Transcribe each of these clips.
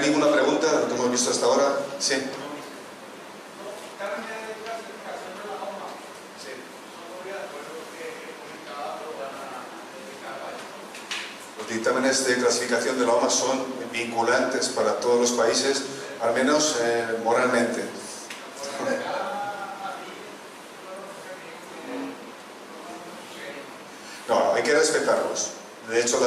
hay ninguna pregunta de lo que hemos visto hasta ahora. Sí. Los dictámenes de clasificación de la OMA son vinculantes para todos los países, al menos moralmente. No, hay que respetarlos. De hecho,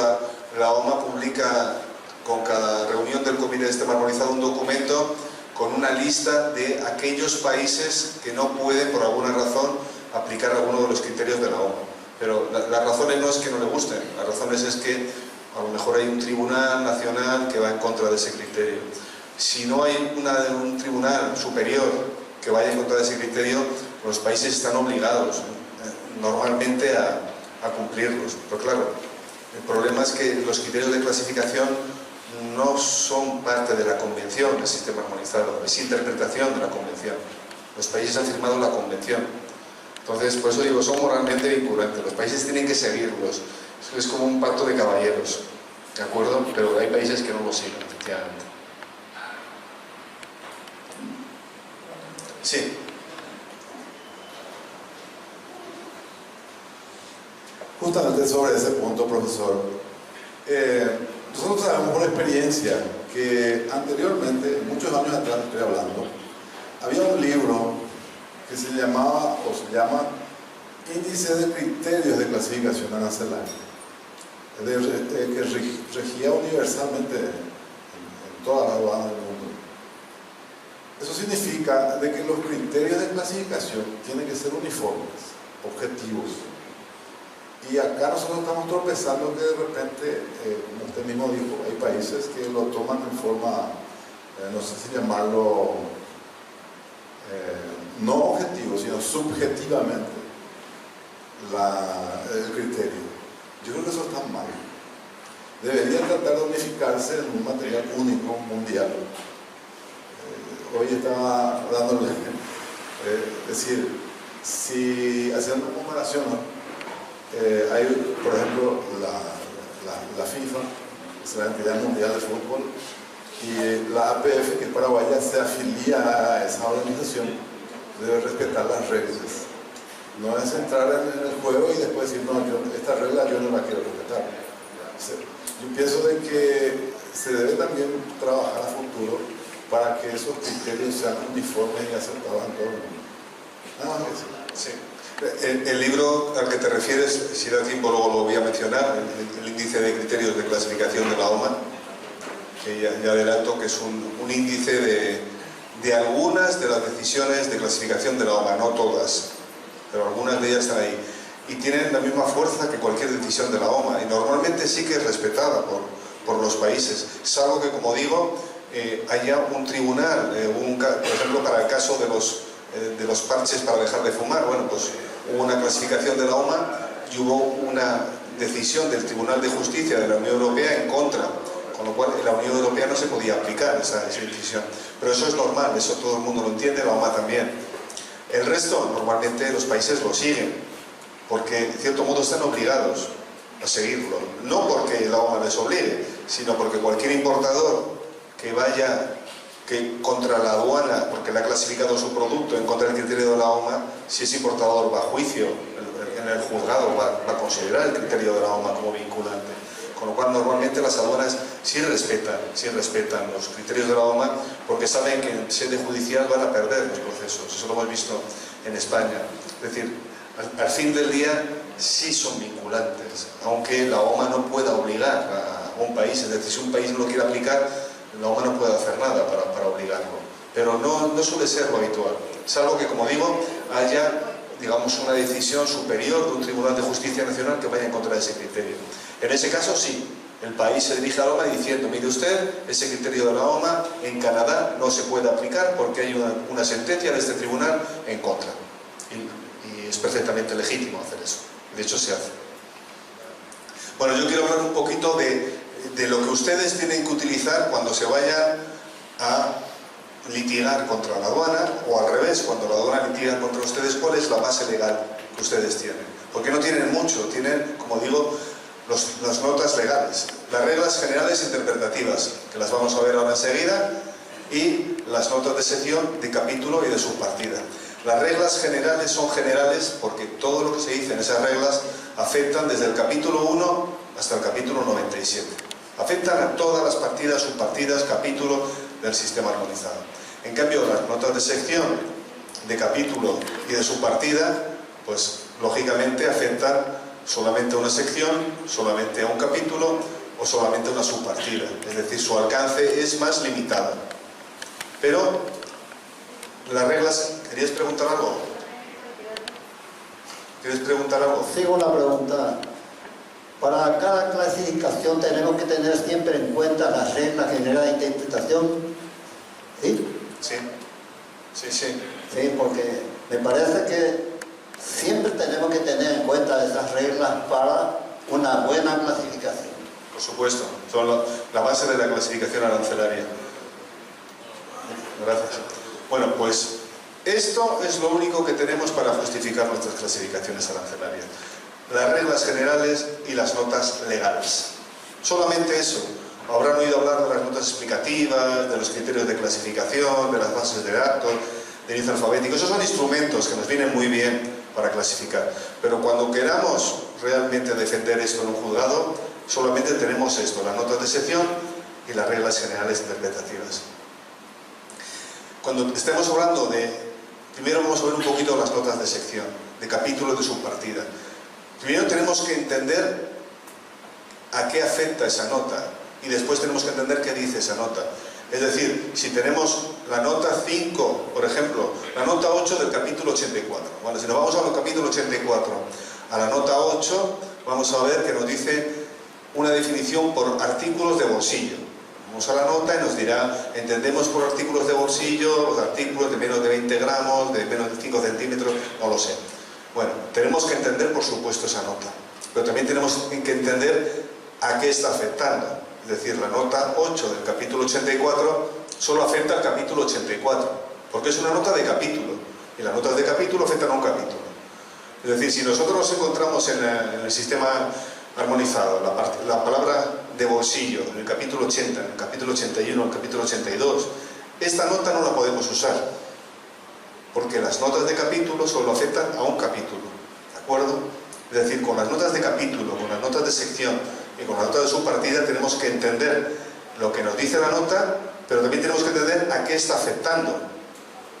la OMA publica con cada reunión del Comité de Sistema Armonizado un documento con una lista de aquellos países que no pueden, por alguna razón, aplicar alguno de los criterios de la OMA. Pero las razones no es que no le gusten, las razones es que a lo mejor hay un tribunal nacional que va en contra de ese criterio. Si no hay un tribunal superior que vaya en contra de ese criterio, los países están obligados normalmente a cumplirlos. Pero claro, el problema es que los criterios de clasificación no son parte de la Convención del Sistema Armonizado, es interpretación de la Convención. Los países han firmado la Convención. Entonces, por eso digo, son moralmente vinculantes. Los países tienen que seguirlos. Es como un pacto de caballeros, ¿de acuerdo? Pero hay países que no lo siguen, efectivamente. Sí. Justamente sobre ese punto, profesor, nosotros sabemos por experiencia que anteriormente, muchos años atrás estoy hablando, había un libro que se llamaba, o se llama, Índice de Criterios de Clasificación Arancelaria, que regía universalmente en todas las aduanas del mundo. Eso significa de que los criterios de clasificación tienen que ser uniformes, objetivos. Y acá nosotros estamos tropezando que de repente, como usted mismo dijo, hay países que lo toman en forma, no sé si llamarlo, no objetivo, sino subjetivamente el criterio. Yo creo que eso está mal. Deberían tratar de unificarse en un material único, mundial. Hoy estaba dándole, decir, si haciendo comparación, ¿no? Hay, por ejemplo, la FIFA, que es la entidad mundial de fútbol, y la APF, que es paraguaya, se afilia a esa organización, debe respetar las reglas. No es entrar en el juego y después decir, no, esta regla yo no la quiero respetar. Yo pienso de que se debe también trabajar a futuro para que esos criterios sean uniformes y aceptados en todo el mundo. Nada más que decir. Sí. El libro al que te refieres, si da tiempo luego lo voy a mencionar, el índice de criterios de clasificación de la OMA, que ya adelanto que es un índice de algunas de las decisiones de clasificación de la OMA, no todas, pero algunas de ellas están ahí. Y tienen la misma fuerza que cualquier decisión de la OMA, y normalmente sí que es respetada por los países, salvo que, como digo, haya un tribunal, por ejemplo, para el caso de los parches para dejar de fumar. Bueno, pues hubo una clasificación de la OMA y hubo una decisión del Tribunal de Justicia de la Unión Europea en contra, con lo cual en la Unión Europea no se podía aplicar esa decisión. Pero eso es normal, eso todo el mundo lo entiende, la OMA también. El resto, normalmente los países lo siguen, porque en cierto modo están obligados a seguirlo. No porque la OMA les obligue, sino porque cualquier importador que vaya contra la aduana, porque le ha clasificado su producto en contra del criterio de la OMA, si es importador va a juicio, en el juzgado va a considerar el criterio de la OMA como vinculante. Con lo cual normalmente las aduanas sí respetan los criterios de la OMA, porque saben que en sede judicial van a perder los procesos. Eso lo hemos visto en España. Es decir, al fin del día sí son vinculantes, aunque la OMA no pueda obligar a un país. Es decir, si un país no lo quiere aplicar, la OMA no puede hacer nada para obligarlo, pero no suele ser lo habitual, salvo que, como digo, haya, digamos, una decisión superior de un Tribunal de Justicia Nacional que vaya en contra de ese criterio. En ese caso, sí, el país se dirige a la OMA diciendo, mire usted, ese criterio de la OMA en Canadá no se puede aplicar porque hay una sentencia de este tribunal en contra, y es perfectamente legítimo hacer eso, de hecho se hace. Bueno, yo quiero hablar un poquito de lo que ustedes tienen que utilizar cuando se vayan a litigar contra la aduana, o al revés, cuando la aduana litiga contra ustedes, cuál es la base legal que ustedes tienen. Porque no tienen mucho, tienen, como digo, las notas legales, las reglas generales interpretativas, que las vamos a ver ahora enseguida, y las notas de sección, de capítulo y de subpartida. Las reglas generales son generales porque todo lo que se dice en esas reglas afectan desde el capítulo 1 hasta el capítulo 97. Afectan a todas las partidas, subpartidas, capítulos del sistema armonizado. En cambio, las notas de sección, de capítulo y de subpartida, pues lógicamente afectan solamente a una sección, solamente a un capítulo o solamente a una subpartida. Es decir, su alcance es más limitado. Pero las reglas... ¿Querías preguntar algo? ¿Quieres preguntar algo? Sigo una pregunta. Para cada clasificación tenemos que tener siempre en cuenta las reglas generales de interpretación. ¿Sí? Sí. Sí, sí. Sí, porque me parece que siempre tenemos que tener en cuenta esas reglas para una buena clasificación. Por supuesto, son la base de la clasificación arancelaria. Gracias. Bueno, pues esto es lo único que tenemos para justificar nuestras clasificaciones arancelarias. Las reglas generales y las notas legales. Solamente eso. Habrán oído hablar de las notas explicativas, de los criterios de clasificación, de las bases de datos, del índice alfabético. Esos son instrumentos que nos vienen muy bien para clasificar. Pero cuando queramos realmente defender esto en un juzgado, solamente tenemos esto, las notas de sección y las reglas generales interpretativas. Cuando estemos hablando de... Primero vamos a ver un poquito las notas de sección, de capítulos de subpartida. Primero tenemos que entender a qué afecta esa nota y después tenemos que entender qué dice esa nota. Es decir, si tenemos la nota 5, por ejemplo, la nota 8 del capítulo 84. Bueno, si nos vamos al capítulo 84, a la nota 8, vamos a ver que nos dice una definición por artículos de bolsillo. Vamos a la nota y nos dirá, entendemos por artículos de bolsillo, los artículos de menos de 20 gramos, de menos de 5 centímetros, no lo sé. Bueno, tenemos que entender, por supuesto, esa nota. Pero también tenemos que entender a qué está afectando. Es decir, la nota 8 del capítulo 84 solo afecta al capítulo 84, porque es una nota de capítulo, y las notas de capítulo afectan a un capítulo. Es decir, si nosotros nos encontramos en el sistema armonizado, la palabra de bolsillo, en el capítulo 80, en el capítulo 81, en el capítulo 82, esta nota no la podemos usar, porque las notas de capítulo solo afectan a un capítulo, ¿de acuerdo? Es decir, con las notas de capítulo, con las notas de sección y con las notas de subpartida tenemos que entender lo que nos dice la nota, pero también tenemos que entender a qué está afectando.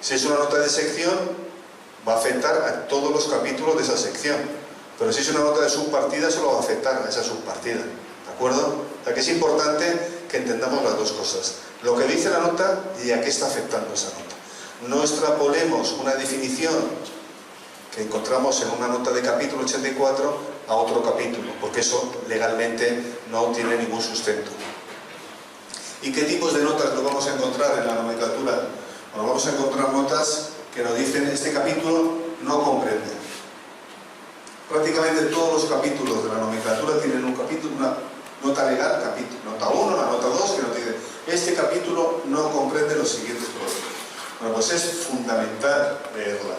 Si es una nota de sección, va a afectar a todos los capítulos de esa sección, pero si es una nota de subpartida, solo va a afectar a esa subpartida, ¿de acuerdo? O sea que es importante que entendamos las dos cosas, lo que dice la nota y a qué está afectando esa nota. No extrapolemos una definición que encontramos en una nota de capítulo 84 a otro capítulo, porque eso legalmente no tiene ningún sustento. ¿Y qué tipos de notas nos vamos a encontrar en la nomenclatura? Bueno, vamos a encontrar notas que nos dicen este capítulo no comprende. Prácticamente todos los capítulos de la nomenclatura tienen un capítulo, una nota legal, nota 1, la nota 2, que nos dice este capítulo no comprende los siguientes productos. Bueno, pues es fundamental leerla,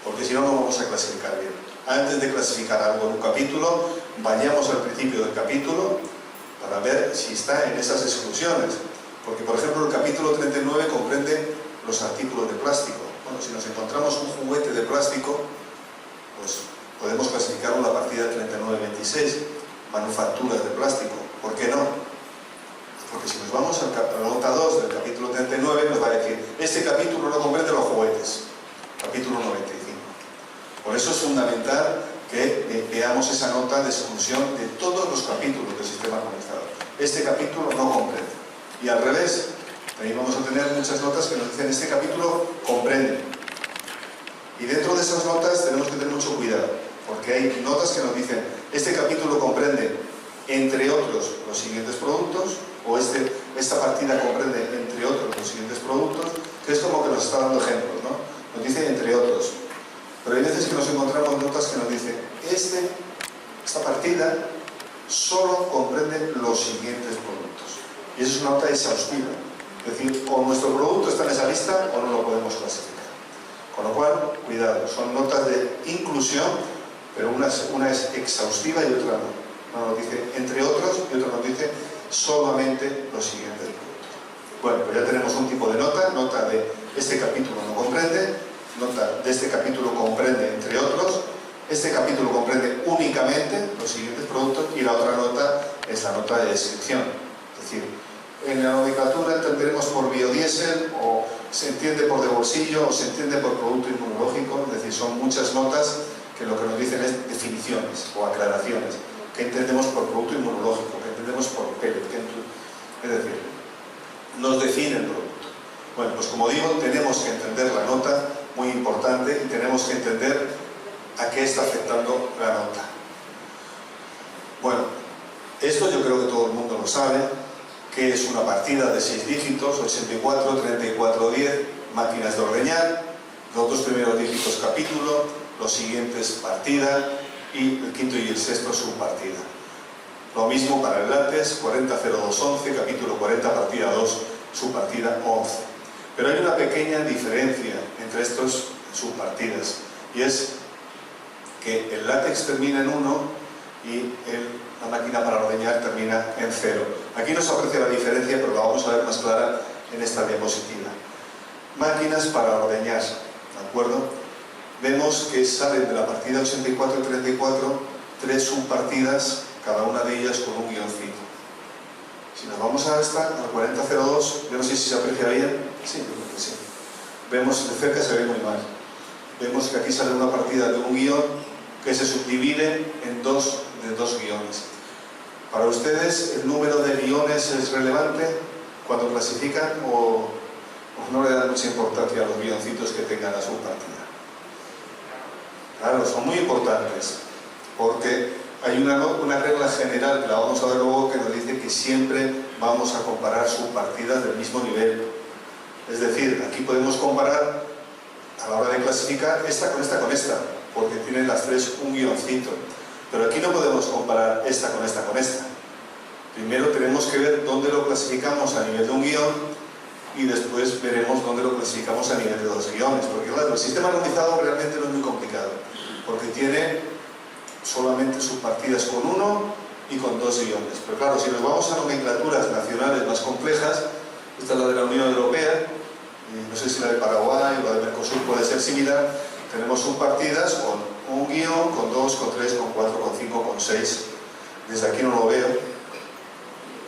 porque si no, no vamos a clasificar bien. Antes de clasificar algo en un capítulo, vayamos al principio del capítulo para ver si está en esas exclusiones. Porque, por ejemplo, el capítulo 39 comprende los artículos de plástico. Bueno, si nos encontramos un juguete de plástico, pues podemos clasificarlo en la partida 39-26, manufacturas de plástico. ¿Por qué no? Porque si nos vamos a la nota 2 del capítulo 39, nos va a decir, este capítulo no comprende los juguetes. Capítulo 95. Por eso es fundamental que veamos esa nota de exclusión de todos los capítulos del sistema armonizado. Este capítulo no comprende. Y al revés, también vamos a tener muchas notas que nos dicen, este capítulo comprende. Y dentro de esas notas tenemos que tener mucho cuidado, porque hay notas que nos dicen, este capítulo comprende, entre otros, los siguientes productos, o esta partida comprende, entre otros, los siguientes productos, que es como que nos está dando ejemplos, ¿no? Nos dice entre otros. Pero hay veces que nos encontramos notas que nos dicen, esta partida solo comprende los siguientes productos. Y eso es una nota exhaustiva. Es decir, o nuestro producto está en esa lista o no lo podemos clasificar. Con lo cual, cuidado, son notas de inclusión, pero una es exhaustiva y otra no. Uno nos dice entre otros y otro nos dice solamente los siguientes productos. Bueno, pues ya tenemos un tipo de nota de este capítulo no comprende, nota de este capítulo comprende entre otros, este capítulo comprende únicamente los siguientes productos y la otra nota es la nota de descripción. Es decir, en la nomenclatura entenderemos por biodiesel o se entiende por de bolsillo o se entiende por producto inmunológico, es decir, son muchas notas que lo que nos dicen es definiciones o aclaraciones. ¿Qué entendemos por producto inmunológico? ¿Qué entendemos por pellet? Es decir, nos define el producto. Bueno, pues como digo, tenemos que entender la nota, muy importante, y tenemos que entender a qué está afectando la nota. Bueno, esto yo creo que todo el mundo lo sabe, que es una partida de 6 dígitos, 84, 34, 10, máquinas de ordeñar, los dos primeros dígitos capítulo, los siguientes partida y el quinto y el sexto subpartida. Lo mismo para el látex, 400211, capítulo 40, partida 2, subpartida 11. Pero hay una pequeña diferencia entre estos subpartidas, y es que el látex termina en 1 y la máquina para ordeñar termina en 0. Aquí no se aprecia la diferencia, pero la vamos a ver más clara en esta diapositiva. Máquinas para ordeñar, ¿de acuerdo? Vemos que salen de la partida 84 y 34 3 subpartidas, cada una de ellas con un guioncito. Si nos vamos a esta, al 4002, yo no sé si se aprecia bien. Sí, yo creo que sí. Vemos, de cerca se ve muy mal. Vemos que aquí sale una partida de un guión que se subdivide en dos guiones. Para ustedes, ¿el número de guiones es relevante cuando clasifican o no le dan mucha importancia a los guioncitos que tengan la subpartida? Claro, son muy importantes, porque hay una regla general, que la vamos a ver luego, que nos dice que siempre vamos a comparar subpartidas del mismo nivel. Es decir, aquí podemos comparar a la hora de clasificar esta con esta con esta, porque tienen las tres un guioncito. Pero aquí no podemos comparar esta con esta con esta. Primero tenemos que ver dónde lo clasificamos a nivel de un guión y después veremos dónde lo clasificamos a nivel de 2 guiones. Porque claro, el sistema armonizado realmente no es muy complicado, porque tiene solamente subpartidas con 1 y con 2 guiones. Pero claro, si nos vamos a nomenclaturas nacionales más complejas, esta es la de la Unión Europea, no sé si la de Paraguay o la de Mercosur puede ser similar, tenemos subpartidas con un guión, con 2, con 3, con 4, con 5, con 6. Desde aquí no lo veo,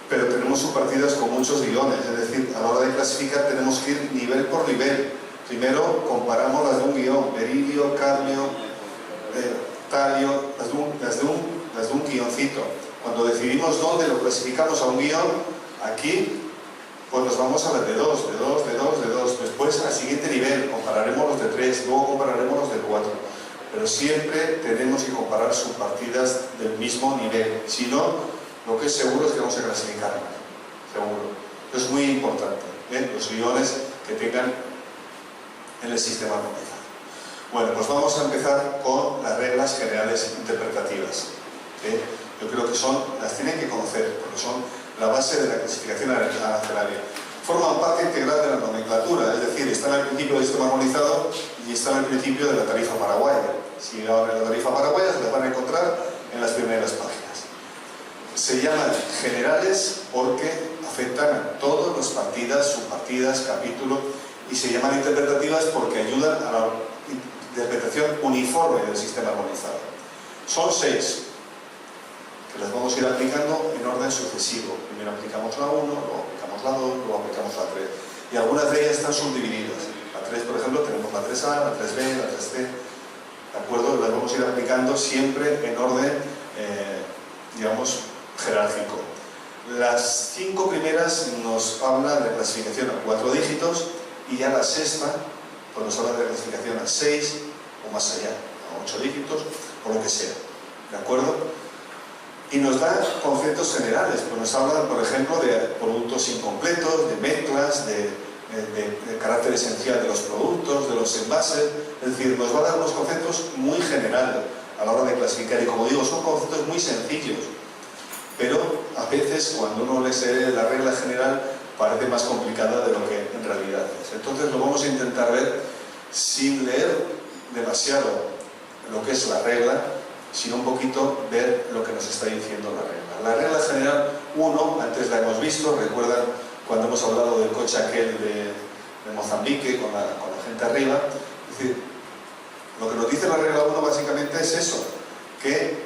pero tenemos subpartidas con muchos guiones, es decir, a la hora de clasificar tenemos que ir nivel por nivel. Primero comparamos las de un guión, beridio, cadmio, talio, las de un guioncito. Cuando decidimos dónde lo clasificamos a un guión, aquí pues nos vamos a las de 2, de 2, de 2, de 2. Después al siguiente nivel compararemos los de 3, luego compararemos los de 4. Pero siempre tenemos que comparar subpartidas del mismo nivel. Si no, lo que es seguro es que vamos a clasificar mal. Seguro. Eso es muy importante, los guiones que tengan en el sistema armonizado. Bueno, pues vamos a empezar con las reglas generales interpretativas. Yo creo que las tienen que conocer, porque son la base de la clasificación arancelaria. Forman parte integral de la nomenclatura, es decir, están al principio del sistema armonizado y están al principio de la tarifa paraguaya. Si abren la tarifa paraguaya, se las van a encontrar en las primeras páginas. Se llaman generales porque afectan a todas las partidas, subpartidas, capítulos, y se llaman interpretativas porque ayudan a la interpretación uniforme del sistema armonizado. Son 6. Que las vamos a ir aplicando en orden sucesivo. Primero aplicamos la 1, luego aplicamos la 2, luego aplicamos la 3. Y algunas de ellas están subdivididas. La 3, por ejemplo, tenemos la 3A, la 3B, la 3C. ¿De acuerdo? Las vamos a ir aplicando siempre en orden, digamos, jerárquico. Las 5 primeras nos hablan de clasificación a 4 dígitos y ya la sexta pues nos habla de clasificación a 6 o más allá, a 8 dígitos o lo que sea. ¿De acuerdo? Y nos da conceptos generales, pues nos habla, por ejemplo, de productos incompletos, de mezclas, de carácter esencial de los productos, de los envases, es decir, nos va a dar unos conceptos muy generales a la hora de clasificar, y como digo, son conceptos muy sencillos, pero a veces cuando uno lee la regla general parece más complicada de lo que en realidad es. Entonces lo vamos a intentar ver sin leer demasiado lo que es la regla, sino un poquito ver lo que nos está diciendo la regla. La regla general 1, antes la hemos visto, recuerdan cuando hemos hablado del coche aquel de Mozambique con la gente arriba. Es decir, lo que nos dice la regla 1 básicamente es eso, que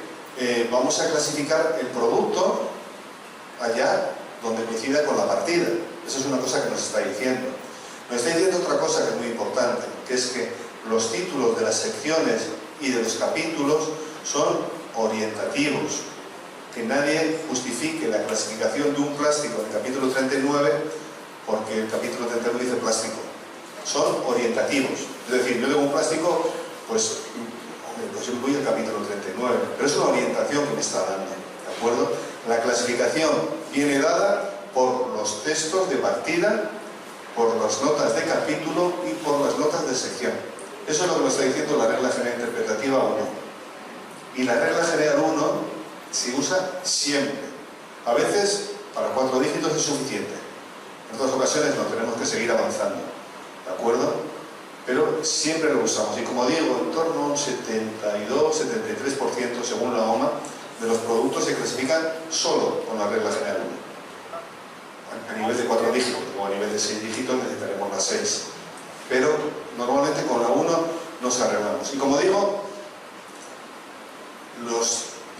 vamos a clasificar el producto allá donde coincida con la partida. Eso es una cosa que nos está diciendo. Nos está diciendo otra cosa que es muy importante, que es que los títulos de las secciones y de los capítulos son orientativos. Que nadie justifique la clasificación de un plástico en el capítulo 39 porque el capítulo 39 dice plástico. Son orientativos. Es decir, yo tengo un plástico, pues yo voy al capítulo 39, pero es una orientación que me está dando, ¿de acuerdo? La clasificación viene dada por los textos de partida, por las notas de capítulo y por las notas de sección. Eso es lo que nos está diciendo la regla general interpretativa 1. Y la regla general 1 se usa siempre. A veces para 4 dígitos es suficiente. En otras ocasiones no, tenemos que seguir avanzando, ¿de acuerdo? Pero siempre lo usamos. Y como digo, en torno a un 72-73% según la OMA de los productos se clasifican solo con la regla general 1. A nivel de 4 dígitos o a nivel de 6 dígitos necesitaremos las 6. Pero normalmente con la 1 nos arreglamos. Y como digo, lo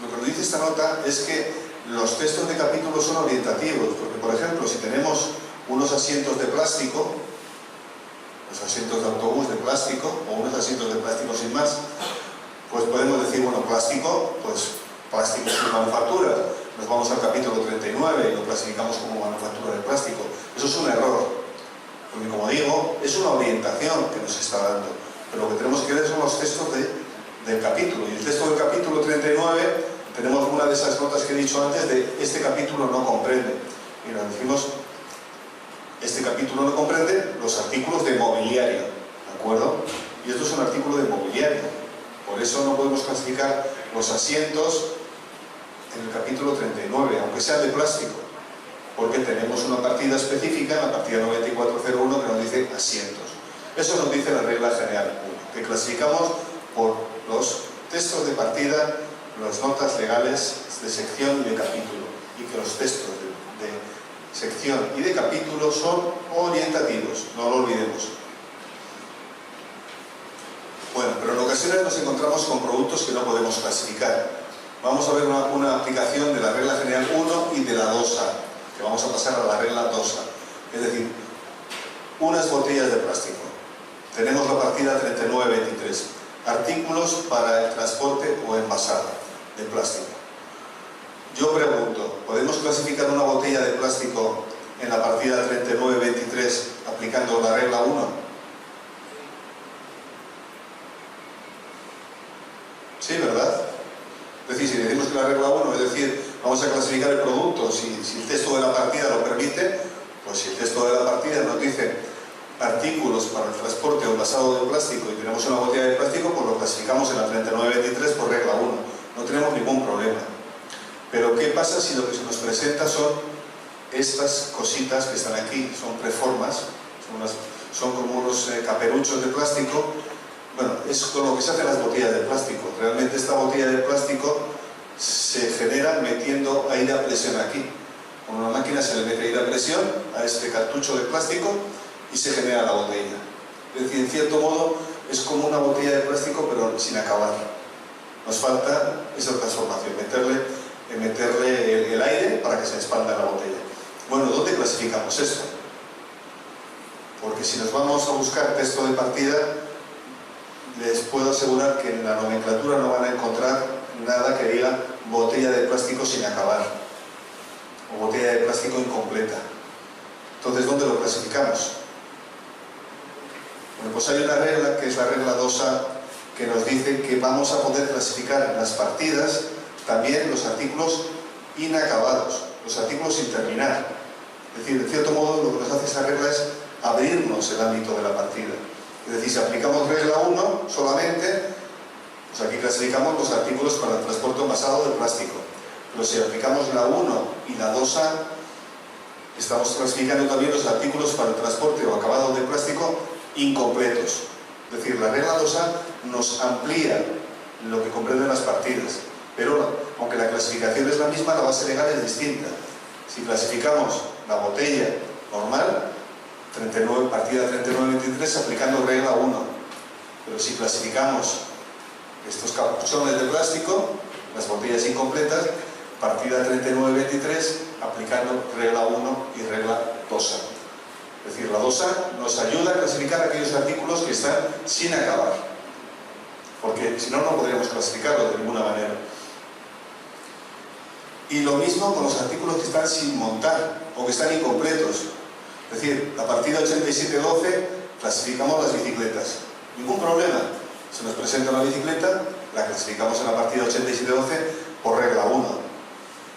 que nos dice esta nota es que los textos de capítulos son orientativos, porque por ejemplo, si tenemos unos asientos de plástico, los asientos de autobús de plástico o unos asientos de plástico sin más, pues podemos decir, bueno, plástico, pues plástico sin manufactura. Nos vamos al capítulo 39 y lo clasificamos como manufactura de plástico. Eso es un error, porque como digo, es una orientación que nos está dando, pero lo que tenemos que ver son los textos del capítulo. Y el texto del capítulo 39 tenemos una de esas notas que he dicho antes de este capítulo no comprende. Mira, decimos, este capítulo no comprende los artículos de mobiliario, ¿de acuerdo? Y esto es un artículo de mobiliario. Por eso no podemos clasificar los asientos en el capítulo 39, aunque sean de plástico, porque tenemos una partida específica, la partida 9401, que nos dice asientos. Eso nos dice la regla general 1, que clasificamos por los textos de partida, las notas legales de sección y de capítulo, y que los textos de sección y de capítulo son orientativos, no lo olvidemos. Bueno, pero en ocasiones nos encontramos con productos que no podemos clasificar. Vamos a ver una aplicación de la regla general 1 y de la 2A, que vamos a pasar a la regla 2A. Es decir, unas botellas de plástico. Tenemos la partida 3923. Artículos para el transporte o envasado de plástico. Yo pregunto, ¿podemos clasificar una botella de plástico en la partida 3923 aplicando la regla 1? Sí, ¿verdad? Es decir, si decimos que la regla 1, es decir, vamos a clasificar el producto, si el texto de la partida lo permite, pues si el texto de la partida nos dice artículos para el transporte o envasado de plástico y tenemos una botella de plástico, pues lo clasificamos en la 3923 por regla 1. No tenemos ningún problema. Pero ¿qué pasa si lo que se nos presenta son estas cositas que están aquí? Son preformas, son como unos caperuchos de plástico. Bueno, es con lo que se hacen las botellas de plástico. Realmente esta botella de plástico se genera metiendo aire a presión aquí. Con una máquina se le mete aire a presión a este cartucho de plástico y se genera la botella. Es decir, en cierto modo es como una botella de plástico pero sin acabar. Nos falta esa transformación, meterle el aire para que se expanda la botella. Bueno, ¿dónde clasificamos esto? Porque si nos vamos a buscar texto de partida, les puedo asegurar que en la nomenclatura no van a encontrar nada que diga botella de plástico sin acabar o botella de plástico incompleta. Entonces, ¿dónde lo clasificamos? Bueno, pues hay una regla que es la regla 2A que nos dice que vamos a poder clasificar en las partidas también los artículos inacabados, los artículos sin terminar. Es decir, en cierto modo lo que nos hace esta regla es abrirnos el ámbito de la partida. Es decir, si aplicamos regla 1 solamente, pues aquí clasificamos los artículos para el transporte envasado de plástico. Pero si aplicamos la 1 y la 2A, estamos clasificando también los artículos para el transporte o acabado de plástico incompletos. Es decir, la regla 2A nos amplía lo que comprenden las partidas. pero aunque la clasificación es la misma, la base legal es distinta. Si clasificamos la botella normal, partida 39.23, aplicando regla 1. Pero si clasificamos estos capuchones de plástico, las botellas incompletas, partida 39.23, aplicando regla 1 y regla 2A. Es decir, la 2A nos ayuda a clasificar aquellos artículos que están sin acabar, porque si no, no podríamos clasificarlo de ninguna manera. Y lo mismo con los artículos que están sin montar o que están incompletos. Es decir, la partida 87.12 clasificamos las bicicletas. Ningún problema. Se nos presenta una bicicleta, la clasificamos en la partida 87.12 por regla 1.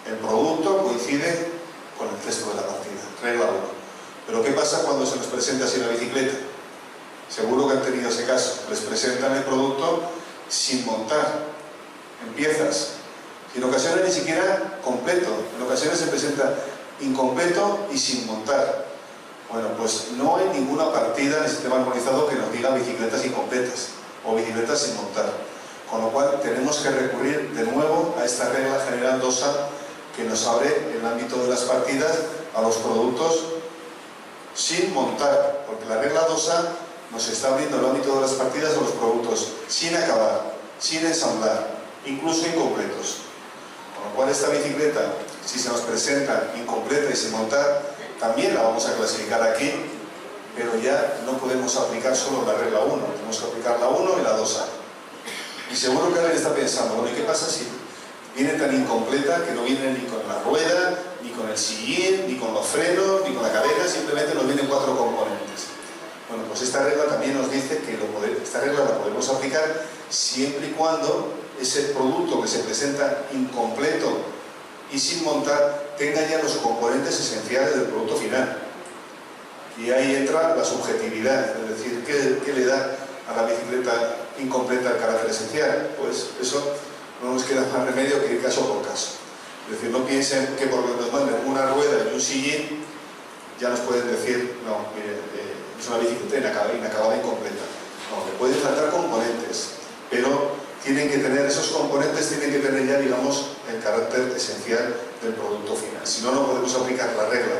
El producto coincide con el texto de la partida, regla 1. Pero ¿qué pasa cuando se nos presenta así la bicicleta? Seguro que han tenido ese caso. Les presentan el producto sin montar, en piezas. Y en ocasiones ni siquiera completo. En ocasiones se presenta incompleto y sin montar. Bueno, pues no hay ninguna partida en el sistema armonizado que nos diga bicicletas incompletas o bicicletas sin montar. Con lo cual tenemos que recurrir de nuevo a esta regla general 2A que nos abre el ámbito de las partidas a los productos sin montar, porque la regla 2A nos está abriendo el ámbito de las partidas a los productos sin acabar, sin ensamblar, incluso incompletos. Con lo cual esta bicicleta, si se nos presenta incompleta y sin montar, también la vamos a clasificar aquí, pero ya no podemos aplicar solo la regla 1, tenemos que aplicar la 1 y la 2A. Y seguro que alguien está pensando, bueno, ¿y qué pasa si viene tan incompleta que no viene ni con la rueda, ni con el sillín, ni con los frenos, ni con la cadena, simplemente nos vienen 4 componentes? Bueno, pues esta regla también nos dice que esta regla la podemos aplicar siempre y cuando ese producto que se presenta incompleto y sin montar tenga ya los componentes esenciales del producto final. Y ahí entra la subjetividad, es decir, ¿qué le da a la bicicleta incompleta el carácter esencial? Pues eso no nos queda más remedio que ir caso por caso. Es decir, no piensen que porque nos manden una rueda y un sillín ya nos pueden decir, no, mire, es una bicicleta inacabada, incompleta. No, le pueden faltar componentes, pero esos componentes tienen que tener ya, digamos, el carácter esencial del producto final. Si no, no podemos aplicar la regla.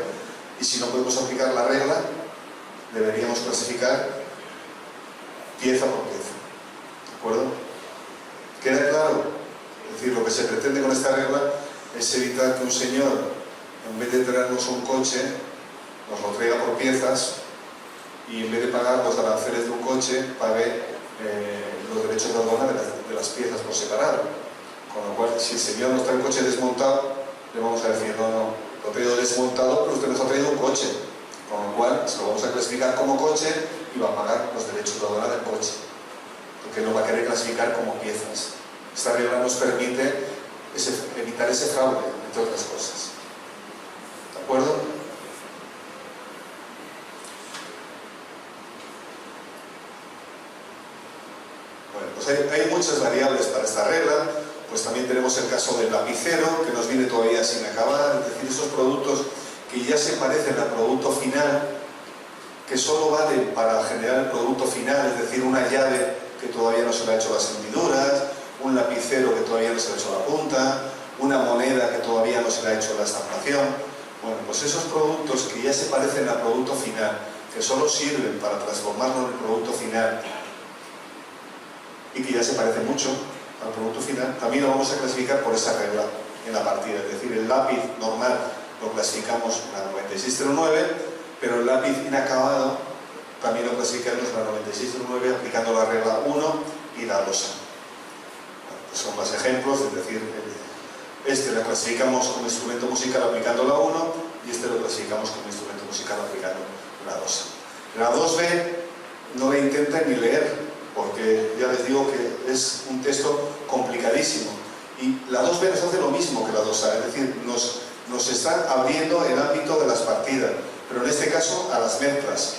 Y si no podemos aplicar la regla, deberíamos clasificar pieza por pieza. ¿De acuerdo? ¿Queda claro? Es decir, lo que se pretende con esta regla es evitar que un señor, en vez de traernos un coche, nos lo traiga por piezas y en vez de pagar los aranceles de un coche, pague los derechos de aduana de las piezas por separado. Con lo cual, si el señor nos trae el coche desmontado, le vamos a decir, no, lo he traído desmontado, pero usted nos ha traído un coche. Con lo cual, se lo vamos a clasificar como coche y va a pagar los derechos de aduana del coche, porque lo va a querer clasificar como piezas. Esta regla nos permite evitar ese fraude, entre otras cosas. ¿De acuerdo? Bueno, pues hay muchas variables para esta regla. Pues también tenemos el caso del lapicero, que nos viene todavía sin acabar, es decir, esos productos que ya se parecen al producto final, que solo valen para generar el producto final, es decir, una llave que todavía no se le ha hecho las hendiduras, un lapicero que todavía no se le ha hecho la punta, una moneda que todavía no se le ha hecho la estampación. Bueno, pues esos productos que ya se parecen al producto final, que solo sirven para transformarlo en el producto final y que ya se parecen mucho al producto final, también lo vamos a clasificar por esa regla en la partida. Es decir, el lápiz normal lo clasificamos en la 9609, pero el lápiz inacabado también lo clasificamos en la 9609 aplicando la regla 1 y la 2A. Bueno, pues son más ejemplos, es decir, este lo clasificamos como instrumento musical aplicando la 1 y este lo clasificamos como instrumento musical aplicando la 2A. La 2B no la intenten ni leer, porque ya les digo que es un texto complicadísimo. Y la 2B nos hace lo mismo que la 2A, es decir, nos está abriendo el ámbito de las partidas, pero en este caso a las mezclas.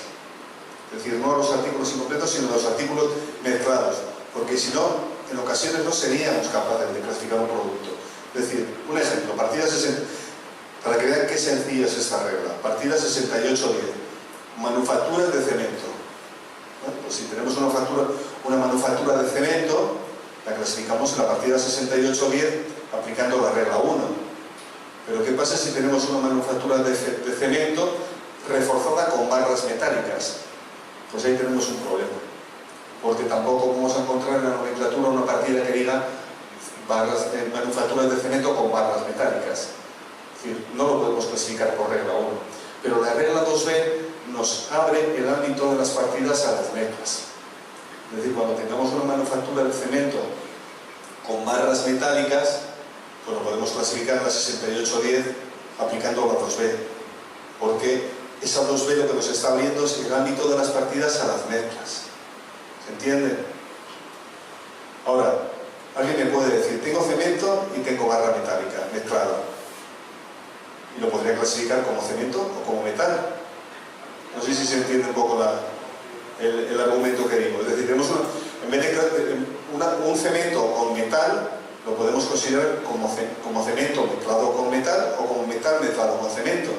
Es decir, no a los artículos incompletos, sino a los artículos mezclados, porque si no, en ocasiones no seríamos capaces de clasificar un producto. Es decir, un ejemplo, partida 60, para que vean qué sencilla es esta regla. Partida 6810, manufacturas de cemento. Bueno, pues si tenemos una manufactura de cemento, la clasificamos en la partida 6810 aplicando la regla 1. Pero ¿qué pasa si tenemos una manufactura de cemento reforzada con barras metálicas? Pues ahí tenemos un problema, porque tampoco vamos a encontrar en la nomenclatura una partida que diga manufacturas de cemento con barras metálicas. Es decir, no lo podemos clasificar por regla 1. Pero la regla 2b nos abre el ámbito de las partidas a las mezclas. Es decir, cuando tengamos una manufactura de cemento con barras metálicas, pues lo podemos clasificar en la 6810 aplicando la 2b, porque esa 2b lo que nos está abriendo es el ámbito de las partidas a las mezclas. ¿Se entiende? Ahora, alguien me puede decir, tengo cemento y tengo barra metálica mezclada, y lo podría clasificar como cemento o como metal. No sé si se entiende un poco el argumento que digo. Es decir, tenemos en vez de un cemento con metal, lo podemos considerar como cemento mezclado con metal o como metal mezclado con cemento.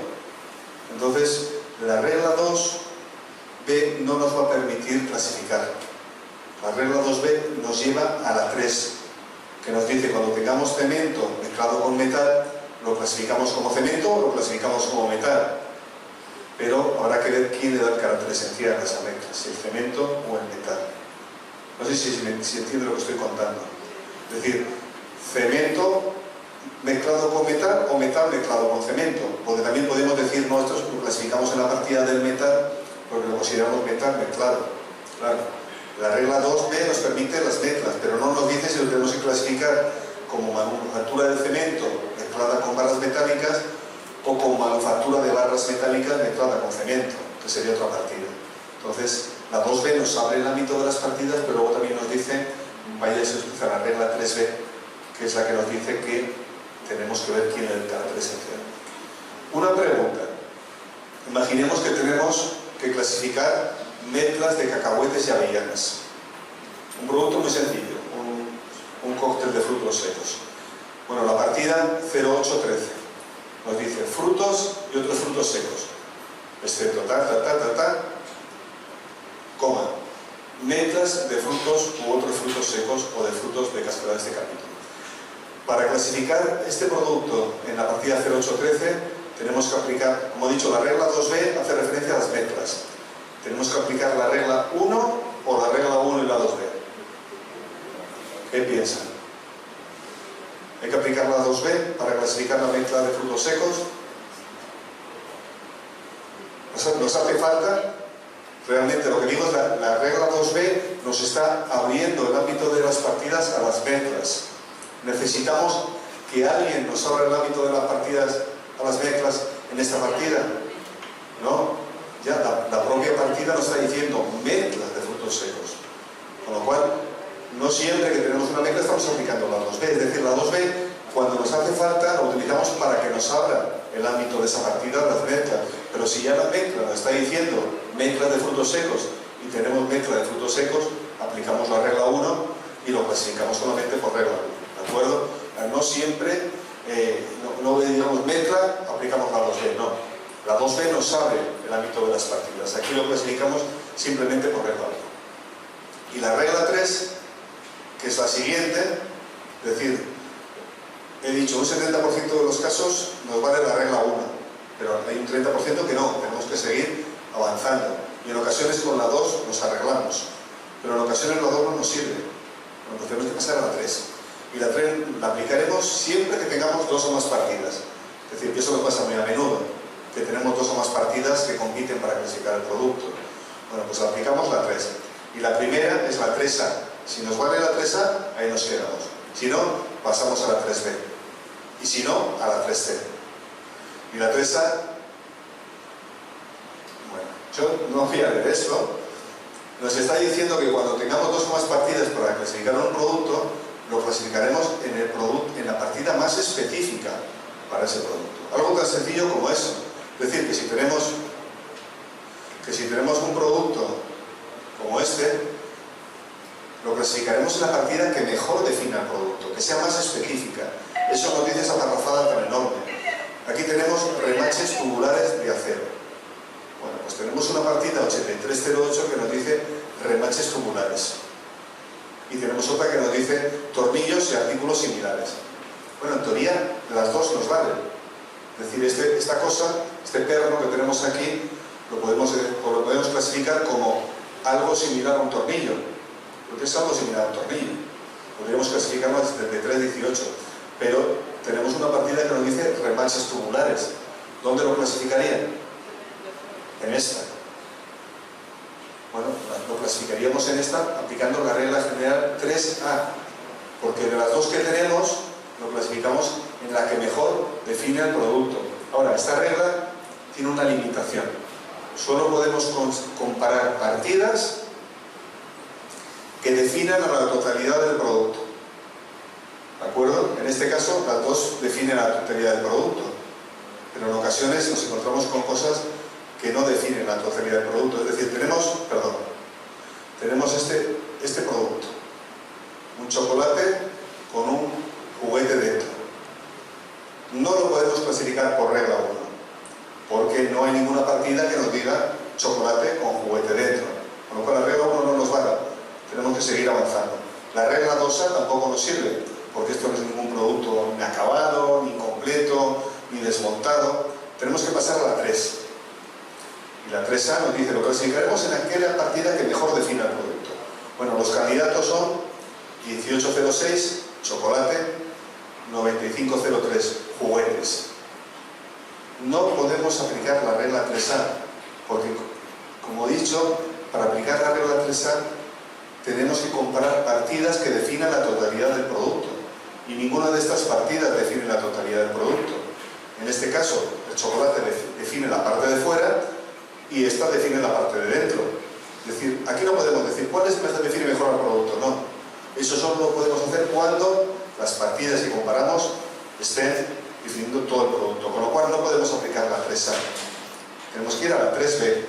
Entonces, la regla 2b no nos va a permitir clasificar. La regla 2b nos lleva a la 3, que nos dice cuando tengamos cemento mezclado con metal, lo clasificamos como cemento o lo clasificamos como metal. Pero habrá que ver quién le da el carácter esencial a esa mezcla, si el cemento o el metal. No sé si entiende lo que estoy contando. Es decir, cemento mezclado con metal o metal mezclado con cemento. Porque también podemos decir, no, esto lo clasificamos en la partida del metal porque lo consideramos metal mezclado. Claro. La regla 2b nos permite las mezclas, pero no nos dice si lo tenemos que clasificar como manufactura de cemento mezclada con barras metálicas o como manufactura de barras metálicas mezclada con cemento, que sería otra partida. Entonces, la 2b nos abre el ámbito de las partidas, pero luego también nos dice, vaya a utilizar la regla 3b, que es la que nos dice que tenemos que ver quién es el carácter esencial. Una pregunta. Imaginemos que tenemos que clasificar mezclas de cacahuetes y avellanas. Un producto muy sencillo, un cóctel de frutos secos. Bueno, la partida 0813 nos dice frutos y otros frutos secos, excepto coma, mezclas de frutos u otros frutos secos o de frutos de cáscara de este capítulo. Para clasificar este producto en la partida 0813 tenemos que aplicar, como he dicho, la regla 2b hace referencia a las mezclas. Tenemos que aplicar la regla 1 o la regla 1 y la 2b. ¿Qué piensan? Hay que aplicar la 2b para clasificar la mezcla de frutos secos. Nos hace falta, realmente lo que digo es la regla 2b nos está abriendo el ámbito de las partidas a las mezclas. Necesitamos que alguien nos abra el ámbito de las partidas a las mezclas en esta partida. ¿No? Ya la propia partida nos está diciendo mezclas de frutos secos. Con lo cual, no siempre que tenemos una mezcla estamos aplicando la 2b. Es decir, la 2b, cuando nos hace falta, la utilizamos para que nos abra el ámbito de esa partida, las mezclas. Pero si ya la mezcla nos está diciendo mezclas de frutos secos y tenemos mezcla de frutos secos, aplicamos la regla 1 y lo clasificamos solamente por regla 1. ¿De acuerdo? No siempre, no digamos mezcla, aplicamos la 2b, no. La 2b nos abre el ámbito de las partidas. Aquí lo clasificamos simplemente por regla 1. Y la regla 3, que es la siguiente, es decir, he dicho, un 70% de los casos nos vale la regla 1, pero hay un 30% que no, tenemos que seguir avanzando. Y en ocasiones con la 2 nos arreglamos, pero en ocasiones la 2 no nos sirve. Bueno, pues tenemos que pasar a la 3. Y la 3 la aplicaremos siempre que tengamos 2 o más partidas. Es decir, que eso nos pasa muy a menudo, que tenemos 2 o más partidas que compiten para clasificar el producto. Bueno, pues aplicamos la 3. Y la primera es la 3A. Si nos vale la 3A, ahí nos quedamos. Si no, pasamos a la 3B. Y si no, a la 3C. Y la 3A, bueno, yo no voy a leer esto. Nos está diciendo que cuando tengamos 2 o más partidas para clasificar un producto, lo clasificaremos en la partida más específica para ese producto. Algo tan sencillo como eso. Es decir, que si tenemos un producto como este, lo clasificaremos en la partida que mejor defina el producto, que sea más específica. Eso nos dice esa parrafada tan enorme. Aquí tenemos remaches tubulares de acero. Bueno, pues tenemos una partida 8308 que nos dice remaches tubulares. Y tenemos otra que nos dice tornillos y artículos similares. Bueno, en teoría las dos nos valen. Es decir, esta cosa, este perno que tenemos aquí, lo podemos clasificar como algo similar a un tornillo. Porque es algo similar a un tornillo. Podríamos clasificarlo desde 3,18. Pero tenemos una partida que nos dice remaches tubulares. ¿Dónde lo clasificaría? En esta. Bueno, lo clasificaríamos en esta aplicando la regla general 3A. Porque de las dos que tenemos, lo clasificamos en la que mejor define el producto. Ahora, esta regla tiene una limitación. Solo podemos comparar partidas que definan a la totalidad del producto. ¿De acuerdo? En este caso, las dos definen la totalidad del producto. Pero en ocasiones nos encontramos con cosas que no definen la totalidad del producto. Es decir, tenemos este producto. Un chocolate con un juguete dentro. No lo podemos clasificar por regla 1, porque no hay ninguna partida que nos diga chocolate con juguete dentro. Con lo cual la regla 1 no nos vale. Tenemos que seguir avanzando. La regla 2A tampoco nos sirve, porque esto no es ningún producto ni acabado, ni completo, ni desmontado. Tenemos que pasar a la 3. Y la 3A nos dice, lo clasificaremos en aquella partida que mejor defina el producto. Bueno, los candidatos son 1806, chocolate, 9503, juguetes. No podemos aplicar la regla 3A, porque, como he dicho, para aplicar la regla 3A tenemos que comparar partidas que definan la totalidad del producto. Y ninguna de estas partidas define la totalidad del producto. En este caso, el chocolate define la parte de fuera y esta define la parte de dentro. Es decir, aquí no podemos decir cuál define mejor el producto, no. Eso solo lo podemos hacer cuando las partidas que comparamos estén definiendo todo el producto, con lo cual no podemos aplicar la 3A. Tenemos que ir a la 3B,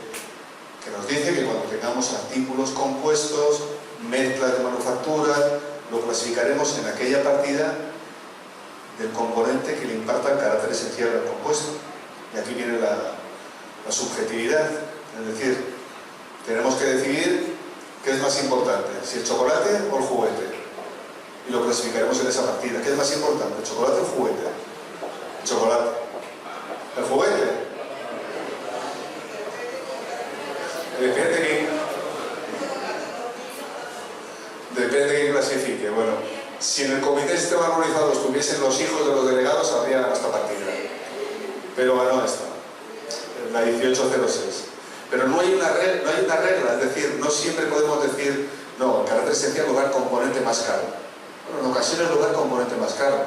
que nos dice que cuando tengamos artículos compuestos, mezclas de manufactura, lo clasificaremos en aquella partida del componente que le imparta el carácter esencial del compuesto. Y aquí viene la subjetividad, es decir, tenemos que decidir qué es más importante, si el chocolate o el juguete. Y lo clasificaremos en esa partida. ¿Qué es más importante, el chocolate o el juguete? El chocolate. ¿El juguete? Depende de quién clasifique. Bueno, si en el comité de sistema armonizado estuviesen los hijos de los delegados, habría esta partida. Pero ganó esta, la 1806. Pero no hay una regla, es decir, no siempre podemos decir, no, el carácter esencial lugar componente más caro. Bueno, en ocasiones lugar componente más caro,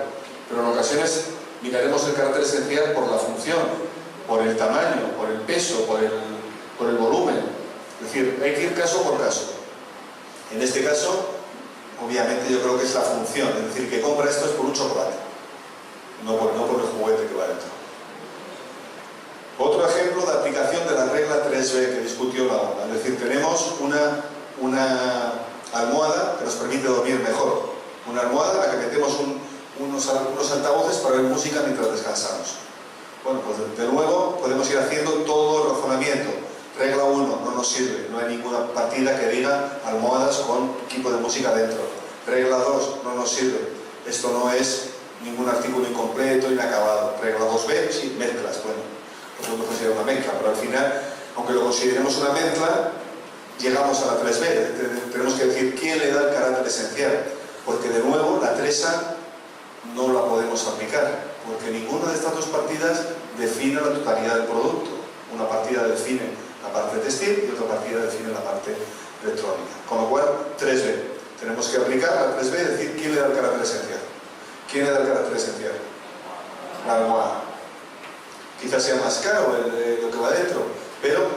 pero en ocasiones miraremos el carácter esencial por la función, por el tamaño, por el peso, por el volumen. Es decir, hay que ir caso por caso. En este caso, obviamente yo creo que es la función, es decir, que compra esto es por un chocolate, no por el juguete que va dentro. Otro ejemplo de aplicación de la regla 3B que discutió la ONU. Es decir, tenemos una almohada que nos permite dormir mejor. Una almohada en la que metemos unos altavoces para ver música mientras descansamos. Bueno, pues de nuevo podemos ir haciendo todo el razonamiento. Regla 1, no nos sirve. No hay ninguna partida que diga almohadas con equipo de música dentro. Regla 2, no nos sirve. Esto no es ningún artículo incompleto, inacabado. Regla 2B, sí, mezclas. Bueno, lo podemos considerar una mezcla, pero al final, aunque lo consideremos una mezcla, llegamos a la 3B. Tenemos que decir quién le da el carácter esencial, porque de nuevo la 3A no la podemos aplicar, porque ninguna de estas dos partidas define la totalidad del producto. Una partida define la parte textil y otra partida define la parte electrónica. Con lo cual, 3B. Tenemos que aplicar la 3B y decir quién le da el carácter esencial. ¿Quién le da el carácter esencial? La almohada. Quizás sea más caro lo que va dentro, pero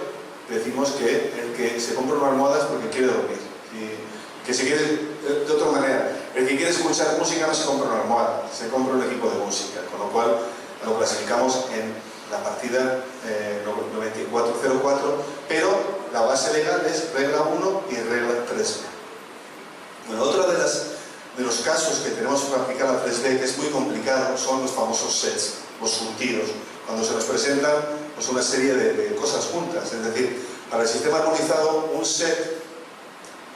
decimos que el que se compra una almohada es porque quiere dormir. Y que se quiere, de otra manera, el que quiere escuchar música no se compra una almohada, se compra un equipo de música, con lo cual lo clasificamos en la partida 9404, pero la base legal es regla 1 y regla 3B. Bueno, otro de los casos que tenemos para aplicar la 3B, que es muy complicado, son los famosos sets, los surtidos, cuando se nos presentan pues, una serie de cosas juntas. Es decir, para el sistema armonizado, un set